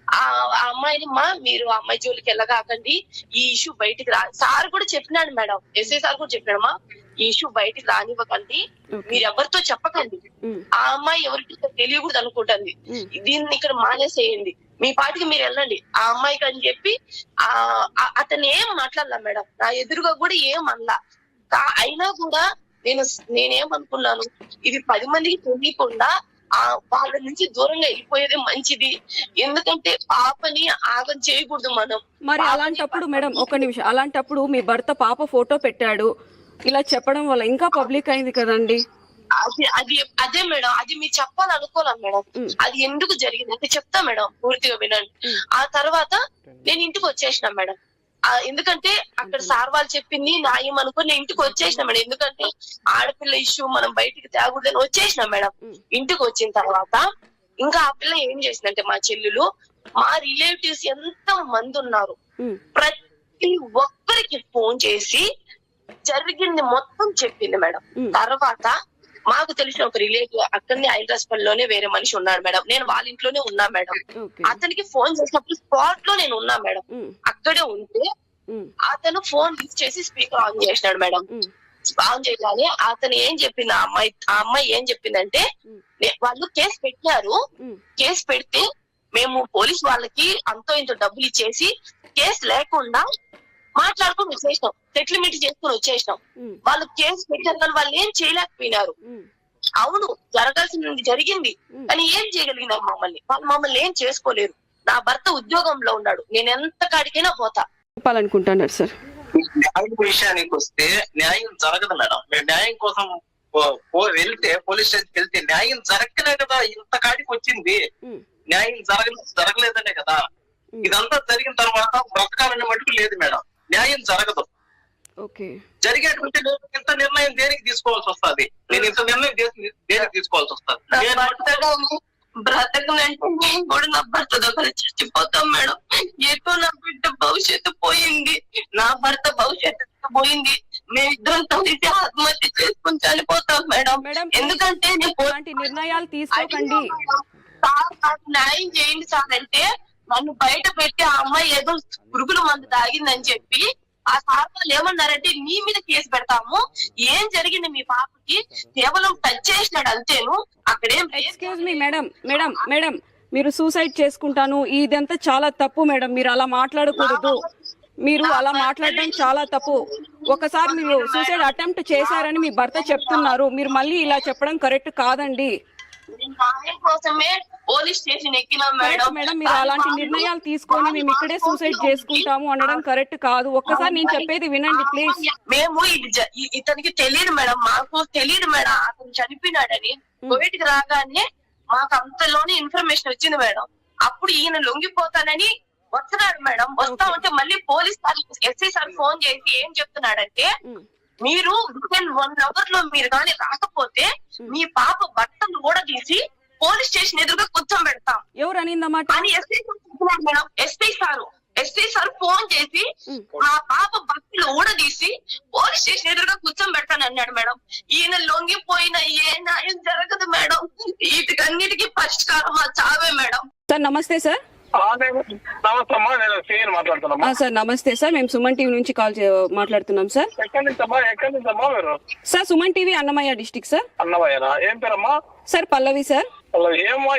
ఆ అమ్మాయిని మీరు ఆ అమ్మాయి జోలికి వెళ్ళగాకండి, ఈ ఇష్యూ బయటికి సార్ కూడా చెప్పినాడు మేడం, ఎస్ఐ సార్ కూడా చెప్పినాడమ్మా, ఈ ఇష్యూ బయటికి రానివ్వకండి, మీరు ఎవరితో చెప్పకండి, ఆ అమ్మాయి ఎవరికి తెలియకూడదు అనుకుంటుంది, దీన్ని ఇక్కడ మానేసేయండి, మీ పాటికి మీరు వెళ్ళండి ఆ అమ్మాయికి అని చెప్పి అతను ఏం మాట్లాడలా మేడం, నా ఎదురుగా కూడా ఏం అనలా. అయినా కూడా నేనేమనుకున్నాను, ఇది 10 మందికి తెలియకుండా వాళ్ళ నుంచి దూరంగా వెళ్ళిపోయేదే మంచిది, ఎందుకంటే పాపని ఆగం చేయకూడదు మనం. మరి అలాంటప్పుడు మేడం ఒక నిమిషం, అలాంటప్పుడు మీ భర్త పాప ఫోటో పెట్టాడు, ఇలా చెప్పడం వల్ల ఇంకా పబ్లిక్ అయింది కదండి. అదే మేడం, అది మీరు చెప్పాలనుకోలేం మేడం, అది ఎందుకు జరిగింది అంటే చెప్తా మేడం, పూర్తిగా వినండి. ఆ తర్వాత నేను ఇంటికి వచ్చేసిన మేడం, ఎందుకంటే అక్కడ సార్ వాళ్ళు చెప్పింది న్యాయం అనుకుని నేను ఇంటికి వచ్చేసిన మేడం, ఎందుకంటే ఆడపిల్ల ఇష్యూ మనం బయటికి తేకూడదని వచ్చేసిన మేడం. ఇంటికి వచ్చిన తర్వాత ఇంకా ఆ పిల్ల ఏం చేసిందంటే, మా చెల్లెలు మా రిలేటివ్స్ ఎంత మంది ఉన్నారు ప్రతి ఒక్కరికి ఫోన్ చేసి జరిగింది మొత్తం చెప్పింది మేడం. తర్వాత మాకు తెలిసిన ఒక రిలేటివ్ అక్కడనే హైదరాబాద్లోనే వేరే మనిషి ఉన్నాడు మేడం, నేను వాళ్ళ ఇంట్లోనే ఉన్నా మేడం. అతనికి ఫోన్ చేసినప్పుడు స్పాట్ లో నేను ఉన్నా మేడం, అక్కడే ఉంటే అతను ఫోన్ లిఫ్ట్ చేసి స్పీకర్ ఆన్ చేసినాడు మేడం. ఆన్ చేయగానే అతను ఏం చెప్పింది, ఆ అమ్మాయి ఏం చెప్పిందంటే, వాళ్ళు కేసు పెట్టారు, కేసు పెడితే మేము పోలీస్ వాళ్ళకి అంతో ఇంతో డబ్బులు ఇచ్చేసి కేసు లేకుండా మాట్లాడుకుని వచ్చేసినాం, సెటిల్మెంట్ చేసుకుని వచ్చేసినాం. వాళ్ళు కేసు పెట్టారు కానీ వాళ్ళు ఏం చేయలేకపోయినారు. అవును జరగాల్సింది జరిగింది కానీ ఏం చేయగలిగినారు మమ్మల్ని, వాళ్ళు మమ్మల్ని ఏం చేసుకోలేరు. నా భర్త ఉద్యోగంలో ఉన్నాడు, నేను ఎంత కాడికైనా పోతా. చెప్పాలనుకుంటున్నారు సార్. న్యాయం విషయానికి వస్తే న్యాయం జరగదు మేడం. మేము న్యాయం కోసం వెళ్తే పోలీస్ స్టేషన్కి వెళ్తే న్యాయం జరగలే కదా ఇంత కాడికి వచ్చింది, న్యాయం జరగలేదనే కదా. ఇదంతా జరిగిన తర్వాత బ్రతకాలనే మటుకు లేదు మేడం, న్యాయం జరగదు. జరిగేటువంటి ఇంత నిర్ణయం దేనికి తీసుకోవాల్సి వస్తుంది, నేను ఇంత నిర్ణయం దేనికి తీసుకోవాల్సి వస్తుంది. బ్రతకనంటే నేను కూడా నా భర్త దగ్గర చచ్చిపోతాం మేడం. ఎటు నా బిడ్డ భవిష్యత్తు పోయింది, నా భర్త భవిష్యత్తు పోయింది, మేమిద్దరం కలిసి ఆత్మహత్య చేసుకుని చనిపోతాం మేడం. ఎందుకంటే నిర్ణయాలు తీసుకోకండి, న్యాయం చేయండి సార్ అంటే నన్ను బయట పెట్టి ఆ అమ్మాయి ఏదో పురుగుల మందు తాగిందని చెప్పి ఆ సార్ వాళ్ళు ఏమన్నారంటే, నీ మీద కేసు పెడతాము, ఏం జరిగింది మీ పాపకి, కేవలం టచ్ చేసినాడు అంతేను, అక్కడేం. Excuse me madam, madam madam మీరు సూసైడ్ చేసుకుంటాను ఇదంతా చాలా తప్పు మేడం, మీరు అలా మాట్లాడకూడదు, మీరు అలా మాట్లాడడం చాలా తప్పు. ఒకసారి మీరు సూసైడ్ అటెంప్ట్ చేశారని మీ భర్త చెప్తున్నారు, మీరు మళ్ళీ ఇలా చెప్పడం కరెక్ట్ కాదండి. కోసమే పోలీస్ స్టేషన్ ఎక్కినా మేడం. మేడం మీరు అలాంటి నిర్ణయాలు తీసుకొని మేము ఇక్కడే సూసైడ్ చేసుకుంటాము అనడం కరెక్ట్ కాదు. ఒక్కసారి నేను చెప్పేది వినండి ప్లీజ్. మేము ఇతనికి తెలియదు మేడం, మాకు తెలియదు మేడం అతను చనిపోయినాడని. కోవిడ్కి రాగానే మాకు అంతలోనే ఇన్ఫర్మేషన్ వచ్చింది మేడం. అప్పుడు ఈయన లొంగిపోతానని వస్తున్నాడు మేడం. వస్తా ఉంటే మళ్ళీ పోలీస్ ఎస్ఐ సార్ ఫోన్ చేసి ఏం చెప్తున్నాడంటే, మీరు 1 hour లో మీరు కానీ రాకపోతే మీ పాప బట్టలు కూడా తీసి పోలీస్ స్టేషన్ ఎదురుగా కూర్చోబెడతాం. ఎవరు అనిందన్నమాట అని ఎస్ఐ సార్ ఫోన్ చేసి మా పాప బట్టలు ఊడదీసి పోలీస్ స్టేషన్ ఎదురుగా కూర్చోబెడతాను అన్నాడు మేడం. ఈయన లొంగిపోయిన ఏ న్యాయం జరగదు మేడం, వీటికన్నిటికీ పరిష్కారం ఆ చావే మేడం. సార్ నమస్తే సార్. సార్ నమస్తే సార్, మేము సుమన్ టీవీ నుంచి మాట్లాడుతున్నాం sir. Sir Suman TV Annamayya district sir. అన్నమయ్యనా? ఏం పేరమ్మా? సార్ పల్లవి సార్.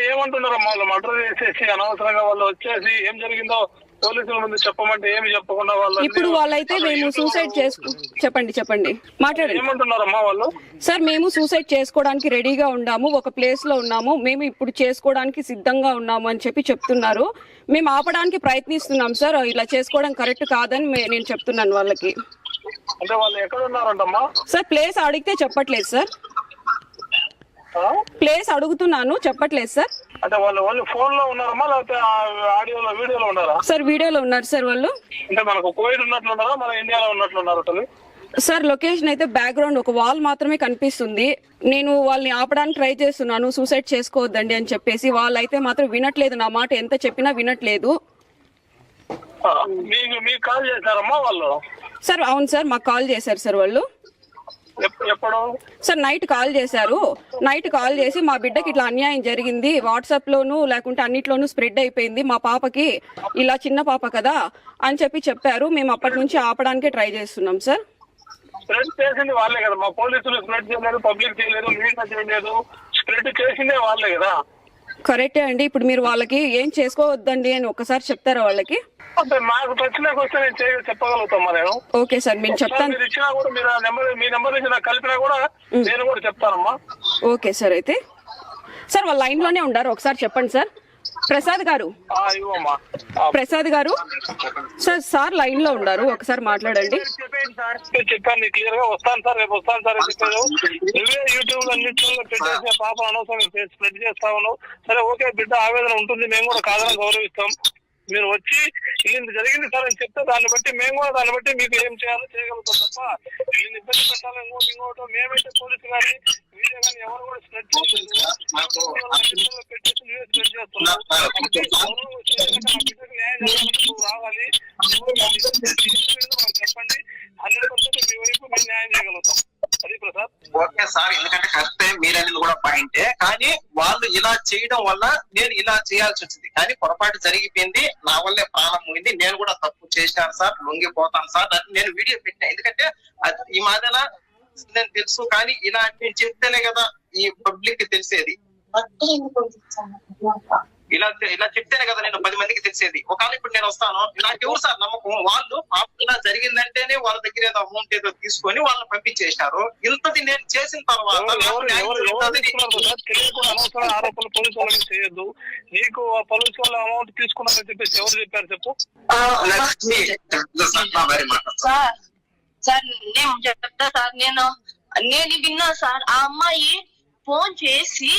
ఏమంటున్నారమ్మా వాళ్ళు మర్డర్ చేసేసి అనవసరంగా వాళ్ళు వచ్చేసి ఏం జరిగిందో పోలీసుల ముందు చెప్పమంటే ఏమి చెప్పకుండా వాళ్ళు ఇప్పుడు వాళ్ళైతే మేము సూసైడ్ చెప్పండి మాట్లాడండి. ఏమంటున్నారమ్మా వాళ్ళు? సార్ మేము సూసైడ్ చేసుకోవడానికి రెడీగా ఉన్నాము, ఒక ప్లేస్ లో ఉన్నాము, మేము ఇప్పుడు చేసుకోవడానికి సిద్ధంగా ఉన్నాము అని చెప్తున్నారు. మేము ఆపడానికి ప్రయత్నిస్తున్నాం సార్, ఇలా చేసుకోవడం కరెక్ట్ కాదని నేను చెప్తున్నాను వాళ్ళకి. అంటే వాళ్ళు ఎక్కడ ఉన్నారంటమ్మా? సార్ ప్లేస్ అడిగితే చెప్పట్లేదు సార్, ప్లేస్ అడుగుతున్నాను చెప్పట్లేదు సార్. అంటే వాళ్ళు ఫోన్ లో ఉన్నారమ్మా లేకపోతే ఆడియోలో వీడియోలో ఉన్నారా? సార్ వీడియోలో ఉన్నారు సార్ వాళ్ళు. అంటే మనకు కోవిడ్ ఉన్నట్లున్నారా మన ఇండియాలో ఉన్నట్లున్నారా? సార్ లొకేషన్ అయితే బ్యాక్గ్రౌండ్ ఒక వాల్ మాత్రమే కనిపిస్తుంది. నేను వాళ్ళని ఆపడానికి ట్రై చేస్తున్నాను, సూసైడ్ చేసుకోవద్దండి అని చెప్పేసి. వాళ్ళైతే మాత్రం వినట్లేదు, నా మాట ఎంత చెప్పినా వినట్లేదు. మీకు కాల్ చేశారమ్మా వాళ్ళు? సార్ అవును సార్, మాకు కాల్ చేశారు సార్ వాళ్ళు. ఎప్పుడు సార్ నైట్ కాల్ చేశారు. నైట్ కాల్ చేసి మా బిడ్డకి ఇట్లా అన్యాయం జరిగింది, వాట్సాప్ లోను లేకుంటే అన్నిట్లోనూ స్ప్రెడ్ అయిపోయింది, మా పాపకి ఇలా చిన్న పాప కదా అని చెప్పారు. మేము అప్పటి నుంచి ఆపడానికే ట్రై చేస్తున్నాం సార్. స్ప్రెడ్ చేసింది వాళ్ళే కదా, మా పోలీసులు స్ప్రెడ్ చేయలేదు, పబ్లిక్ చేయలేదు, మీడియా చేయలేదు, స్ప్రెడ్ చేసిందే వాళ్ళే కదా. కరెక్టే అండి. ఇప్పుడు మీరు వాళ్ళకి ఏం చేసుకోవద్దండి అని ఒక్కసారి చెప్తారా వాళ్ళకి? అంటే నాకు ప్రశ్నకు వస్తే నేను చెప్పగలుగుతామా నేను? ఓకే సార్, నేను చెప్తాను. మీరు ఇచ్చినా కూడా మీరు ఆ నెంబర్, మీ నెంబర్ నుంచి నాకు కలిపినా కూడా నేను కూడా చెప్తానమ్మా. Okay sir. అయితే సార్ వాళ్ళ లైన్ లోనే ఉండారు, ఒకసారి చెప్పండి సార్. ప్రసాద్ గారు, ప్రసాద్ గారు సార్ లైన్ లో ఉన్నారు, ఒకసారి మాట్లాడండి. చెప్పాను క్లియర్ గా, వస్తాను సార్, రేపు వస్తాను సార్ అని చెప్పాను. నువ్వే యూట్యూబ్ అన్నింటిలో పెట్టేసి పాప అనవసరం స్ప్రెడ్ చేస్తాను. సరే ఓకే, బిడ్డ ఆవేదన ఉంటుంది, మేము కూడా కాదని గౌరవిస్తాం. మీరు వచ్చి ఇల్లు జరిగింది సార్ అని చెప్తే దాన్ని బట్టి మేము కూడా దాన్ని బట్టి మీకు ఏం చేయాలో చేయగలుగుతాం తప్ప ఇల్లు ఇబ్బంది పెట్టాలి ఇంకోటి మేమైతే పోలీసు కానీ మీడియా కానీ ఎవరు కూడా స్ప్రెడ్ పెట్టేసి నువ్వే స్ప్రెడ్ చేస్తున్నావు. రావాలి చెప్పండి, 100% మీ వరకు మేము న్యాయం చేయగలుగుతాం. అది ప్రసాద్. ఓకే సార్, ఎందుకంటే కరెక్టే మీరు అనేది కూడా పాయింటే, కానీ వాళ్ళు ఇలా చేయడం వల్ల నేను ఇలా చేయాల్సి వచ్చింది. కానీ పొరపాటు జరిగిపోయింది, నా వల్లే ప్రాణం పోయింది, నేను కూడా తప్పు చేశాను సార్, లొంగిపోతాను సార్ అని నేను వీడియో పెట్టినా. ఎందుకంటే ఈ మాదిన నేను తెలుసు, కానీ ఇలా నేను చెప్తేనే కదా ఈ పబ్లిక్ తెలిసేది. ఇలా చెప్తేనే కదా నేను 10 మందికి తెలిసేది. ఒకవేళ ఇప్పుడు నేను వస్తాను, నాకు ఎవరు సార్ నమ్మకం? వాళ్ళు ఇలా జరిగిందంటేనే వాళ్ళ దగ్గర ఏదో అమౌంట్ ఏదో తీసుకొని వాళ్ళని పంపించేశారు. ఇంతది నేను చేసిన తర్వాత ఆరోపణలు పోలీసు వాళ్ళకి చేయొద్దు. నీకు పోలీసు వాళ్ళు అమౌంట్ తీసుకున్నారని చెప్పేసి ఎవరు చెప్పారు చెప్పు? సార్ నేను చెప్తా సార్, నేను విన్నా సార్. ఆ అమ్మాయి ఫోన్ చేసి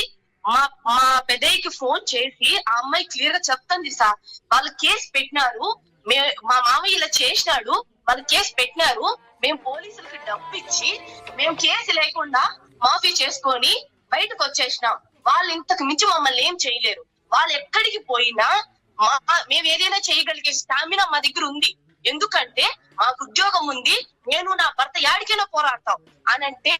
మా పెద్దయ్యకి ఫోన్ చేసి ఆ అమ్మాయి క్లియర్ గా చెప్తుంది సార్, వాళ్ళు కేసు పెట్టినారు, మా మామయ్య ఇలా చేసినాడు, వాళ్ళు కేసు పెట్టినారు, మేము పోలీసులకి డబ్బు ఇచ్చి మేము కేసు లేకుండా మాఫీ చేసుకొని బయటకు వచ్చేసినాం. వాళ్ళు ఇంతకు మించి మమ్మల్ని ఏం చేయలేరు. వాళ్ళు ఎక్కడికి పోయినా మేము ఏదైనా చేయగలిగే స్టామినా మా దగ్గర ఉంది. ఎందుకంటే మాకు ఉద్యోగం ఉంది, నేను నా భర్త యాడికైనా పోరాడతాం అని అంటే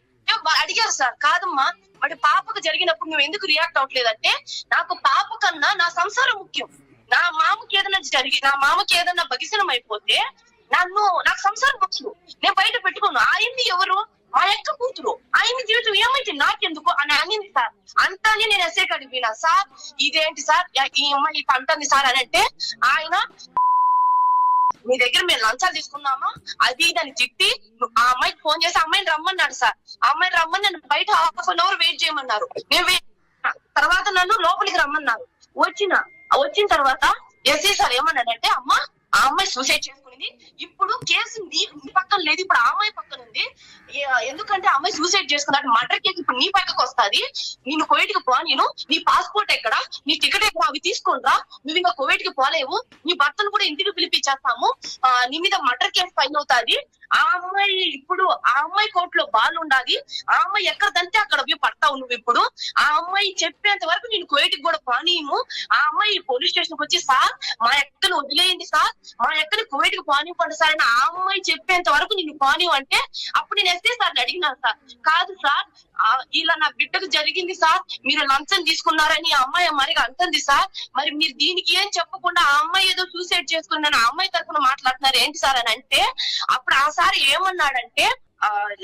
అడిగారు సార్. కాదమ్మా, మరి పాపకు జరిగినప్పుడు నువ్వు ఎందుకు రియాక్ట్ అవ్వట్లేదంటే, నాకు పాప కన్నా నా సంసారం ముఖ్యం. నా మామకి ఏదైనా బగిసనం అయిపోతే నాకు సంసారం ముఖ్యం, నేను బయట పెట్టుకోను. ఆయన్ని ఎవరు? మా యొక్క కూతురు. ఆయన జీవితం ఏమైతే నాకెందుకు అని అనింది సార్. అంతానే నేను ఎస్ఐ అడిగినా, సార్ ఇదేంటి సార్ ఈ అమ్మాయి అంటుంది సార్ అని అంటే, ఆయన మీ దగ్గర మేము లంచాలు తీసుకున్నామా అది దాన్ని తిట్టి ఆ అమ్మాయికి ఫోన్ చేసి అమ్మాయిని రమ్మన్నాడు సార్. ఆ అమ్మాయిని రమ్మని నన్ను బయట 1/2 అవర్ వెయిట్ చేయమన్నారు. నేను తర్వాత నన్ను లోపలికి రమ్మన్నారు. వచ్చిన తర్వాత ఎస్ఐ సార్ ఏమన్నాడంటే, అమ్మా ఆ అమ్మాయి సూసైడ్ చేసుకునింది, ఇప్పుడు కేసు నీ పక్కన లేదు, ఇప్పుడు ఆ అమ్మాయి పక్కన ఉంది. ఎందుకంటే ఆ అమ్మాయి సూసైడ్ చేసుకున్నాడు, మర్డర్ కేసు ఇప్పుడు నీ పక్కకు వస్తుంది, నేను కువైట్ కి పోను, నీ పాస్పోర్ట్ ఎక్కడ, నీ టికెట్ ఎక్కడ, అవి తీసుకునిరా, నువ్వు ఇంకా కువైట్ కి పోలేవు, నీ భర్తను కూడా ఇంటికి పిలిపించేస్తాము, నీ మీద మర్డర్ కేసు ఫైల్ అవుతాది. ఆ అమ్మాయి కోర్టులో బాల్ ఉండాలి, ఆ అమ్మాయి ఎక్కడదంటే అక్కడ పోయి పడతావు నువ్వు. ఇప్పుడు ఆ అమ్మాయి చెప్పేంత వరకు నేను కువైట్కి కూడా పోనీయము. ఆ అమ్మాయి పోలీస్ స్టేషన్ కి వచ్చి, సార్ మా ఎక్కను వదిలేయండి సార్, మా ఎక్కని కువైట్కి పోనివ్వండి సార్ అని ఆ అమ్మాయి చెప్పేంత వరకు నేను పోనివ్వు అంటే, అప్పుడు నేను ఎస్ఐ సార్ అడిగినాను సార్. కాదు సార్, ఇలా నా బిడ్డకు జరిగింది సార్, మీరు లంచం తీసుకున్నారని ఆ అమ్మాయి మరి అంటుంది సార్, మరి మీరు దీనికి ఏం చెప్పకుండా ఆ అమ్మాయి ఏదో సూసైడ్ చేసుకుందని ఆ అమ్మాయి తరఫున మాట్లాడుతున్నారు ఏంటి సార్ అని అంటే, అప్పుడు ఆ సార్ ఏమన్నాడంటే,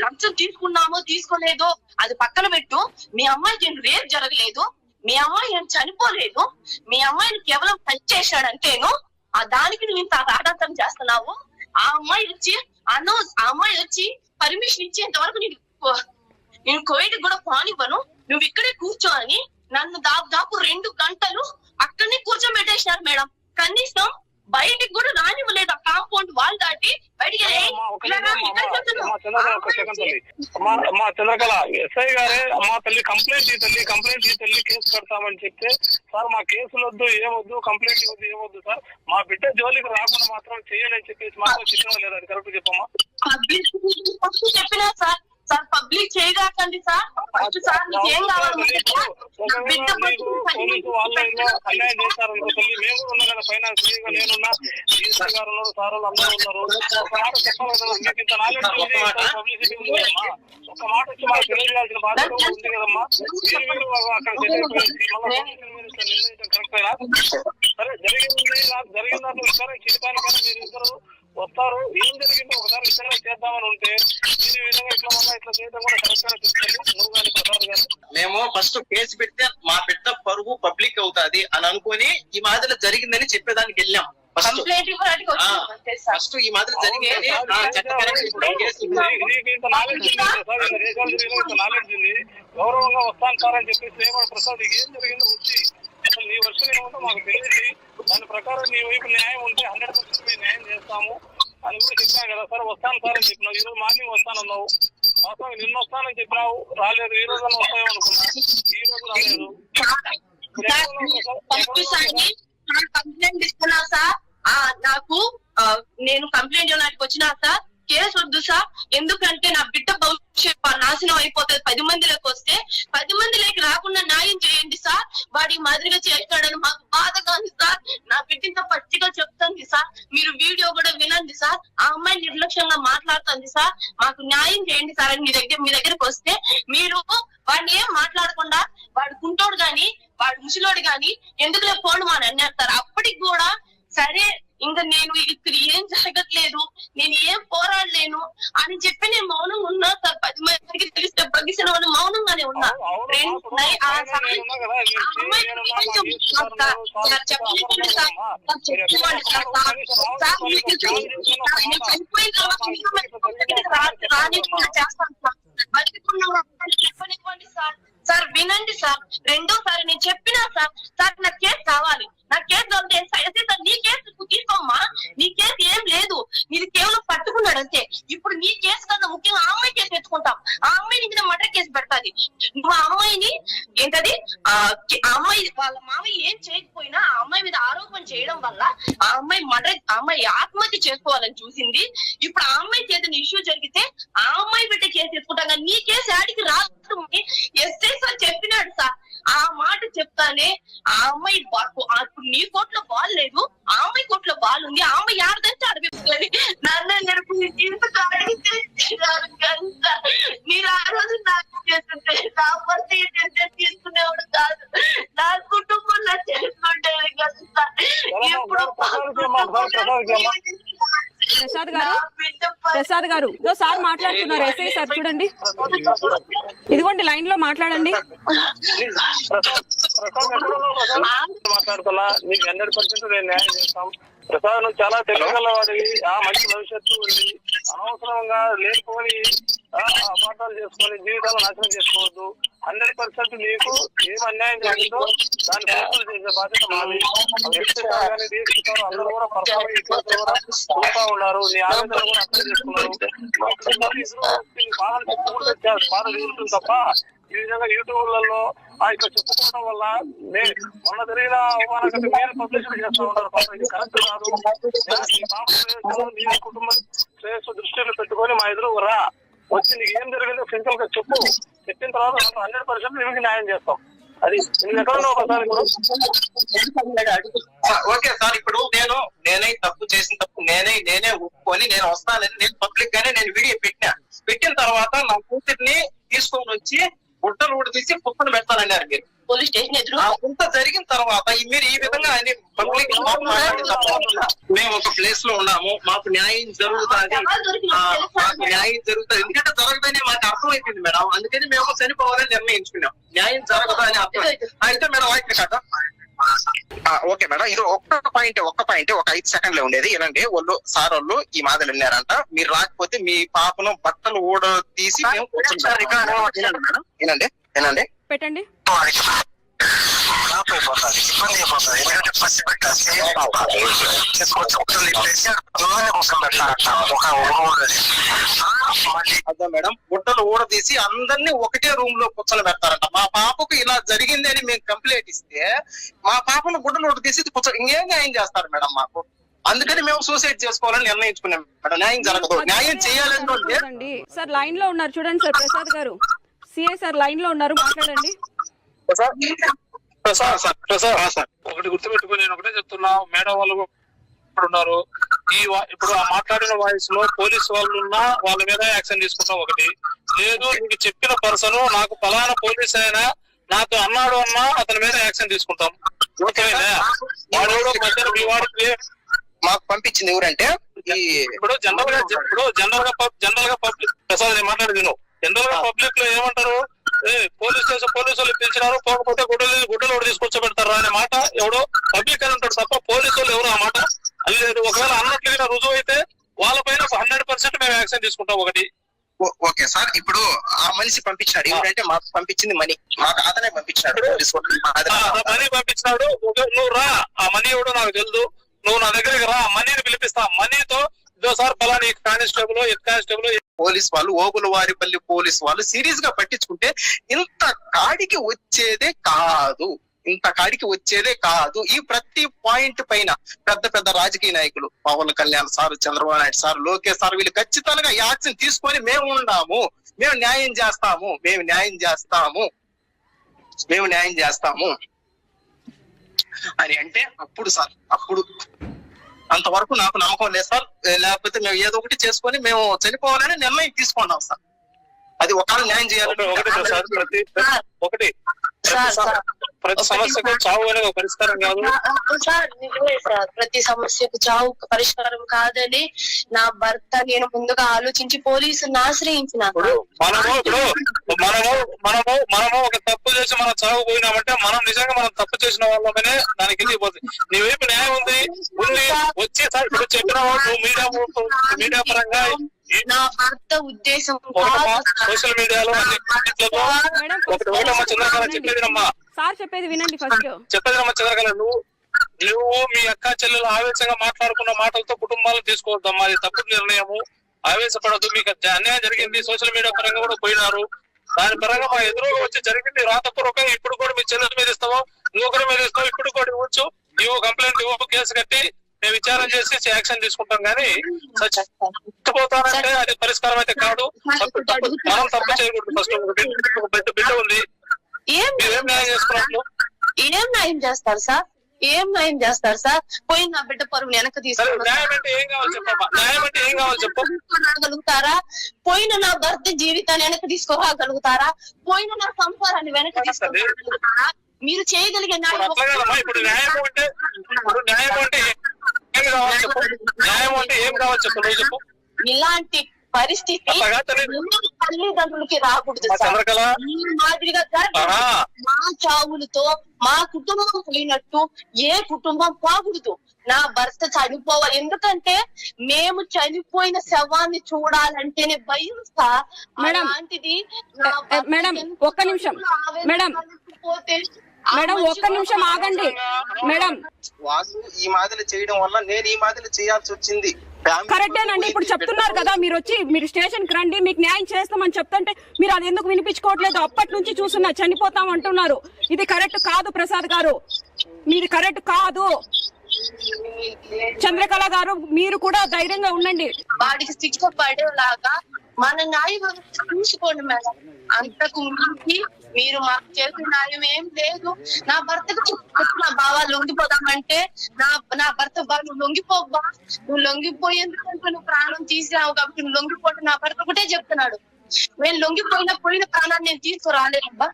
లంచం తీసుకున్నామో తీసుకోలేదో అది పక్కన పెట్టు, మీ అమ్మాయికి రేప్ జరగలేదు, మీ అమ్మాయి ఏం చనిపోలేదు, మీ అమ్మాయిని కేవలం టచ్ చేశాడంటేను దానికి నువ్వు ఇంత ఆరాటం చేస్తున్నావు. ఆ అమ్మాయి వచ్చి పర్మిషన్ ఇచ్చేంత వరకు నేను కువైట్ కూడా పోనివ్వను, నువ్వు ఇక్కడే కూర్చో అని నన్ను దాదాపు 2 గంటలు అక్కడనే కూర్చోబెట్టేసినారు మేడం. కనీసం బయటికి కూడా రానివ్వలేదు. ఆ కాంపౌండ్ వాల్ దాటి బయటికి మా చంద్రకళ ఎస్ఐ గారే మా తల్లి కంప్లైంట్ ఈ తల్లి కేసు కడతామని చెప్తే, సార్ మా కేసులు వద్దు ఏమొద్దు, కంప్లైంట్ ఇవ్వద్దు ఏమొద్దు సార్, మా బిడ్డ జోలికి రాకుండా మాత్రం చేయాలని చెప్పేసి మాత్రం చెప్పినా లేదా? అది కరెక్ట్ చెప్పమ్మా. చెప్పినా సార్, సార్ పబ్లిక్ చేయగాకండి సార్. ఫస్ట్ సార్ మీకు ఏం కావాలి? బిడ్డ పోలీసు వాళ్ళు అన్యాయం చేస్తారనుకో తల్లి, మేము కూడా ఉన్నాం కదా ఫైనాన్స్ గా, నేనున్నా, డిఎస్పీ గారు ఉన్నారు, సార్ వాళ్ళు అందరూ ఉన్నారు. ఒక మాట చెప్పాలి కదా, మీకు ఇంత నాలెడ్జ్ ఉంది, పబ్లిసిటీ ఉంది కదమ్మా, ఒక మాట వచ్చి మాకు తెలియజేయాల్సిన బాధ్యత ఉంది కదమ్మా. మీరు అక్కడ నిర్ణయించడం కరెక్ట్ అయినా సరే, జరిగింది జరిగిన దాంట్లో విచారణ చేయడానికైనా మీరు ఇద్దరు వస్తారు. ఏం జరిగిందో ఒకసారి విచారణ చేద్దామని ఉంటే ఈ విధంగా ఇట్లా మళ్ళీ ఇట్లా చేయడం కూడా కరెక్ట్ గా చెప్తారు నువ్వు కానీ ప్రసాద్ గారు. మేము ఫస్ట్ కేసు పెడితే మా బిడ్డ పరువు పబ్లిక్ అవుతాది అని అనుకుని ఈ మాదిరి జరిగిందని చెప్పేదానికి వెళ్ళాం. ఫస్ట్ ఈ మాదిరి జరిగిందని గౌరవంగా వస్తాను సార్ అని చెప్పేసి ప్రసాద్ ఏం జరిగిందో వచ్చి అసలు నీ వర్షం ఏముందో మాకు తెలియదు, దాని ప్రకారం నీ వైపు న్యాయం ఉంటే 100% మేము న్యాయం చేస్తాము అని కూడా చెప్పాను కదా సార్. వస్తాను సార్ అని చెప్పినావు, ఈ రోజు మార్నింగ్ వస్తానన్నావు, వాస్తవం నిన్న వస్తానని చెప్పినావు, రాలేదు. ఈ రోజు వస్తాయో అనుకున్నా, ఈ రోజు రాలేదు. కంప్లైంట్ ఇస్తున్నా సార్, నాకు నేను కంప్లైంట్ ఇవ్వడానికి వచ్చినా సార్, కేసు వద్దు సార్, ఎందుకంటే నా బిడ్డ భవిష్యత్తు నాశనం అయిపోతుంది. 10 మందిలోకి వస్తే 10 మందిలోకి రాకుండా న్యాయం చేయండి సార్. వాడికి మాదిరిగా చేస్తాడని మాకు బాధగా ఉంది సార్. నా బిడ్డతో పచ్చిగా చెప్తుంది సార్, మీరు వీడియో కూడా వినండి సార్. ఆ అమ్మాయి నిర్లక్ష్యంగా మాట్లాడుతుంది సార్, మాకు న్యాయం చేయండి సార్ అని మీ దగ్గరకు వస్తే మీరు వాడిని ఏం మాట్లాడకుండా వాడు కుంటోడు గాని వాడు ముసలోడు గాని ఎందుకులే పోను అని అన్నారు సార్. అప్పటికి కూడా సరే ఇంకా నేను ఇక్కడ ఏం జరగట్లేదు, నేను ఏం పోరాడలేను అని చెప్పి నేను మౌనంగా ఉన్నా సార్. 10 మందికి తెలిస్తే బగిసిన వాళ్ళు మౌనంగానే ఉన్నా. చెప్పనివ్వండి సార్. సార్ వినండి సార్, రెండోసారి నేను చెప్పినా సార్, సార్ నా కేసు కావాలి, నా కేసు సార్ నీ కేసు తీసుకోమ్మా, నీ కేసు ఏం లేదు, నీది కేవలం పట్టుకున్నాడు అంతే. ఇప్పుడు నీ కేసు కన్నా ముఖ్యంగా ఆ అమ్మాయి కేసు తెచ్చుకుంటాం, ఆ అమ్మాయిని మీద మర్డర్ కేసు పెడతాది. నువ్వు ఆ అమ్మాయిని ఏంటది ఆ అమ్మాయి వాళ్ళ మామయ్య ఏం చేయకపోయినా ఆ అమ్మాయి మీద ఆరోపణ చేయడం వల్ల ఆ అమ్మాయి ఆత్మహత్య చేసుకోవాలని చూసింది. ఇప్పుడు ఆ అమ్మాయి చేతిని ఇష్యూ జరిగితే ఆ అమ్మాయి బిడ్డ కేసు తెచ్చుకుంటాం, కానీ నీ కేసు యాడికి రాదు. ఎస్ఐ సార్ చెప్పినాడు సార్, ఆ మాట చెప్తానే ఆ అమ్మాయి ఇప్పుడు నీ కోట్లో బాల్ లేదు, ఆ అమ్మాయి కోట్లో బాల్ ఉంది, ఆ అమ్మాయి ఆడదంటే అడిగిపోతుంది. నన్ను మీరు ఆ రోజు నాకు చేస్తుంటే నా భర్త తీసుకునేవాడు కాదు, నా కుటుంబంలో చేసుకుంటేది కదా సార్. ఇప్పుడు ప్రసాద్ గారు సార్ మాట్లాడుతున్నారు, ఎస్ఐ సార్ చూడండి, ఇదిగోండి లైన్ లో మాట్లాడండి. మాట్లాడుతున్నా, నీకు 100% నేను న్యాయం చేస్తాం. ప్రసాద్ నువ్వు చాలా తెలియగల వాడివి, మంచి భవిష్యత్తు ఉంది. అనవసరంగా లేనిపోని అపార్థాలు చేసుకొని జీవితాలు నాశనం చేసుకోవద్దు. 100% నీకు ఏం అన్యాయం జరిగిందో దాన్ని ప్రయత్నం చేసే బాధ్యత మాది. కానీ తీసుకుంటారు, అందరూ కూడా పర్సనల్ కూడా చూస్తా ఉన్నారు, నీ ఆవేదన కూడా అర్థం చేసుకున్నారు. బాధలు చెప్పుకుంటే బాధ తీరుతుంది తప్ప ఈ విధంగా యూట్యూబ్లలో ఇట్లా చెప్పుకోవడం వల్ల మొన్న జరిగిన అవమానాన్ని మీరు పబ్లిసిటీ చేస్తూ ఉంటారు. ఇది కరెక్ట్ కాదు. నీ కుటుంబం శ్రేయస్సు దృష్టిలో పెట్టుకొని మా ఎదురు రా, వచ్చి నీకు ఏం జరిగిందో సింపుల్ గా చెప్పు. చెప్పిన తర్వాత 100% నీకు న్యాయం చేస్తాం. అది ఎక్కడో ఒకసారి ఓకే సార్. ఇప్పుడు నేనే తప్పు చేసిన తప్పు నేనే ఒప్పుకొని నేను వస్తానని నేను పబ్లిక్ గానే నేను వీడియో పెట్టిన తర్వాత నా కూతుర్ని తీసుకొని వచ్చి గుట్టలు ఊడి తీసి పుట్టను పెడతానన్నారు మీరు పోలీస్ స్టేషన్ ఎదురు. ఇంత జరిగిన తర్వాత మీరు ఈ విధంగా పబ్లిక్ మేము ఒక ప్లేస్ లో ఉన్నాము, మాకు న్యాయం జరుగుతుంది, మాకు న్యాయం జరుగుతుంది. ఎందుకంటే జరగదని మాకు అర్థమైపోయింది మేడం, అందుకని మేము చనిపోవాలని నిర్ణయించుకున్నాం. న్యాయం జరగదు అని అర్థం అయితే మేడం వాయిస్ కదా. ఓకే మేడం, ఇది ఒక్క పాయింట్ ఒక 5 సెకండ్లే ఉండేది. ఏనండి సార్ వాళ్ళు ఈ మాదిరి వెళ్ళారంట, మీరు రాకపోతే మీ పాపను బట్టలు ఊడ తీసి మేము ఏనండి పెట్టండి. అదే మేడం, గుట్టలు ఊడదీసి అందరినీ ఒకటే రూమ్ లో కూర్చొని పెడతారంట. మా పాపకు ఇలా జరిగింది అని మేము కంప్లైంట్ ఇస్తే మా పాపను గుడ్డలు ఊడదీసి ఇంకేం న్యాయం చేస్తారు మేడం మాకు? అందుకని మేము సూసైడ్ చేసుకోవాలని నిర్ణయించుకున్నాం మేడం. న్యాయం జరగదు, న్యాయం చేయాలంటే సార్ లైన్ లో ఉన్నారు చూడండి సార్, ప్రసాద్ గారు సిఐ సార్ లైన్ లో ఉన్నారు, మాట్లాడండి. ఒకటి గుర్తుపెట్టుకుని నేను ఒకటే చెప్తున్నా, మేడం వాళ్ళు ఉన్నారు. ఇప్పుడు ఆ మాట్లాడిన వాయిస్ లో పోలీసు వాళ్ళు ఉన్నా వాళ్ళ మీద యాక్షన్ తీసుకుంటాం. ఒకటి లేదు, నీకు చెప్పిన పర్సన్ నాకు ఫలానా పోలీస్ అయినా నాతో అన్నాడు అన్నా అతని మీద యాక్షన్ తీసుకుంటాం. ఓకేనా? వాడు మధ్యలో మీ వాడికి మాకు పంపించింది ఎవరంటే ఇప్పుడు జనరల్ గా పబ్లిక్ ప్రసాద్ నేను మాట్లాడేది జనరల్ గా పబ్లిక్ లో ఏమంటారు, పోలీస్ స్టేషన్ పోలీసు వాళ్ళు పిలిచినారు, పోకపోతే గుడ్డలు తీసుకొచ్చబెడతారు అనే మాట ఎవడో పబ్లిక్ అని ఉంటాడు తప్ప పోలీసు వాళ్ళు ఎవరు ఆ మాట లేదు. ఒకవేళ అన్నట్లుగా రుజువు అయితే వాళ్ళపైన 100% మేము యాక్షన్ తీసుకుంటాం. ఒకటి ఓకే సార్, ఇప్పుడు ఆ మనిషి పంపించాడు ఎవరంటే మాకు పంపించింది మనీ, మాకు అతనే పంపించాడు. మనీ పంపించినాడు, నువ్వు రా, ఆ మనీ ఎవడో నాకు తెలుసు, నువ్వు నా దగ్గరికి రా, మనీని పిలిపిస్తా, మనీతో ఇదోసారి ఫలాని కానిస్టేబుల్ హెడ్ కానిస్టేబుల్ పోలీస్ వాళ్ళు ఓబులవారిపల్లి పోలీస్ వాళ్ళు సీరియస్ గా పట్టించుకుంటే ఇంత కాడికి వచ్చేదే కాదు, ఈ ప్రతి పాయింట్ పైన పెద్ద పెద్ద రాజకీయ నాయకులు Pawan Kalyan sir, Chandrababu Naidu sir, Lokesh sir వీళ్ళు ఖచ్చితంగా యాక్షన్ తీసుకొని మేము ఉన్నాము, మేము న్యాయం చేస్తాము అని అంటే అప్పుడు అంతవరకు నాకు నమ్మకం లేదు సార్. లేకపోతే మేము ఏదో ఒకటి చేసుకొని మేము చనిపోవాలని నిర్ణయం తీసుకున్నాం సార్. అది ఒకవేళ న్యాయం చేయాలి. ప్రతి సమస్యకు చావు అనేది ఒక పరిష్కారం కాదు సార్. నిజమే సార్, ప్రతి సమస్యకు చావు పరిష్కారం కాదని నా భర్త నేను ముందుగా ఆలోచించి పోలీసులను ఆశ్రయించిన. మనము ఒక తప్పు చేసి మనం చావు పోయినామంటే మనం నిజంగా మనం తప్పు చేసిన వాళ్ళమనే దానికి వెళ్ళిపోతుంది. నీ వైపు న్యాయం ఉంది వచ్చి సార్ ఇప్పుడు చెప్పిన వాళ్ళు మీడియా పరంగా నా భర్త ఉద్దేశం సోషల్ మీడియాలో చెప్పేదినమ్మా సార్ చెప్పేది వినండి ఫస్ట్. చెప్పేదినమ్మా చంద్రకళ, నువ్వు మీ అక్క చెల్లెలు ఆవేశంగా మాట్లాడుకున్న మాటలతో కుటుంబాలను తీసుకోవద్దమ్మా, అది తప్పుడు నిర్ణయము. ఆవేశపడద్దు, మీకు అన్యాయం జరిగింది, సోషల్ మీడియా పరంగా కూడా పోయినారు, దాని పరంగా మా ఎదురుగా వచ్చి జరిగింది రాతపూర్వకంగా. ఇప్పుడు కూడా మీ చెల్లెల మీద ఇస్తావో ఇంకొకరి మీద ఇస్తావు, ఇప్పుడు కూడా ఇవ్వచ్చు, ఇవ్వు కంప్లైంట్ ఇవ్వు, కేసు కట్టి మేము విచారణ చేసి యాక్షన్ తీసుకుంటాం. కానీ చచ్చిపోతానంటే అది పరిష్కారం అయితే కాదు. మనం తప్పు చేయకూడదు. ఫస్ట్ ఒక బిడ్డ ఉంది, ఏం న్యాయం చేసుకున్నట్లు ఏం న్యాయం చేస్తారు సార్? పోయి నా బిడ్డ పరువులు వెనక న్యాయం అంటే ఏం కావాలి చెప్పమ్మా, న్యాయం అంటే ఏం కావాలి చెప్పు. తీసుకురాగలుగుతారా? పోయిన నా భర్త జీవితాన్ని వెనక తీసుకురాగలుగుతారా? పోయిన నా సంసారాన్ని వెనక తీసుకురాగలుగుతారా? మీరు చేయగలిగే ఇప్పుడు న్యాయం అంటే ఏం కావాలి చెప్పు, న్యాయం అంటే ఏం కావాలి చెప్పు, నువ్వు చెప్పు. ఇలాంటి పరిస్థితి తల్లిదండ్రులకి రాకూడదు. ఈ మాదిరిగా మా చావులతో మా కుటుంబం పోయినట్టు ఏ కుటుంబం పోకూడదు. నా భర్త చనిపోవాలి, ఎందుకంటే మేము చనిపోయిన శవాన్ని చూడాలంటేనే భయం సార్. అలాంటిది మేడం ఒక్క నిమిషం మేడం ఒక్క నిమిషం ఆగండి మేడం. వాసు ఈ మాదిరి చేయడం వల్ల నేను ఈ మాదిరి చేయాల్సి వచ్చింది. కరెక్టేనండి, ఇప్పుడు చెప్తున్నారు కదా, మీరు స్టేషన్ కి రండి, మీకు న్యాయం చేస్తామని చెప్తుంటే మీరు అది ఎందుకు వినిపించుకోవట్లేదు? అప్పటి నుంచి చూస్తున్నా చనిపోతాం అంటున్నారు. ఇది కరెక్ట్ కాదు ప్రసాద్ గారు, మీరు కరెక్ట్ కాదు. చంద్రకళ గారు మీరు కూడా ధైర్యంగా ఉండండి. వాడికి శిక్ష పడేలాగా మన న్యాయం చూసుకోండి మేడం. అంతకు మించి మీరు మాకు చేసిన న్యాయం ఏం లేదు. నా భర్తకు నా బావ లొంగిపోదామంటే నా భర్త నువ్వు లొంగిపోబ్బా, నువ్వు లొంగిపోయేందుకంటే నువ్వు ప్రాణం తీసావు కాబట్టి నువ్వు లొంగిపోతే నా భర్త ఒకటే చెప్తున్నాడు, నేను పోయిన ప్రాణాన్ని నేను తీసుకురాలేబ్బా.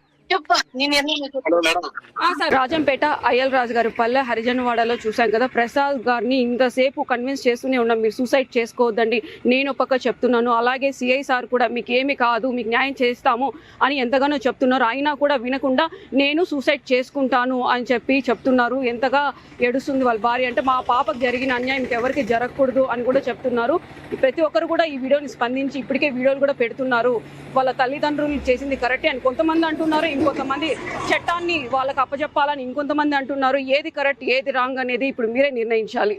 రాజంపేట అయ్యల్ రాజు గారి పల్లె హరిజనవాడలో చూసాం కదా, ప్రసాద్ గారిని ఇంతసేపు కన్విన్స్ చేస్తూనే ఉన్నాం, మీరు సూసైడ్ చేసుకోవద్దండి, నేను పక్క చెప్తున్నాను, అలాగే సిఐ సార్ కూడా మీకు ఏమి కాదు, మీకు న్యాయం చేస్తాము అని ఎంతగానో చెప్తున్నారు. అయినా కూడా వినకుండా నేను సూసైడ్ చేసుకుంటాను అని చెప్తున్నారు. ఎంతగా ఏడుస్తుంది వాళ్ళ భార్య అంటే, మా పాపకు జరిగిన అన్యాయం ఎవరికి జరగకూడదు అని కూడా చెప్తున్నారు. ప్రతి ఒక్కరు కూడా ఈ వీడియోని స్పందించి ఇప్పటికే వీడియోలు కూడా పెడుతున్నారు. వాళ్ళ తల్లిదండ్రులు చేసింది కరెక్టే అని కొంతమంది అంటున్నారు, ఇంకొంతమంది చట్టాన్ని వాళ్ళకి అప్పచెప్పాలని ఇంకొంతమంది అంటున్నారు. ఏది కరెక్ట్ ఏది రాంగ్ అనేది ఇప్పుడు మీరే నిర్ణయించాలి.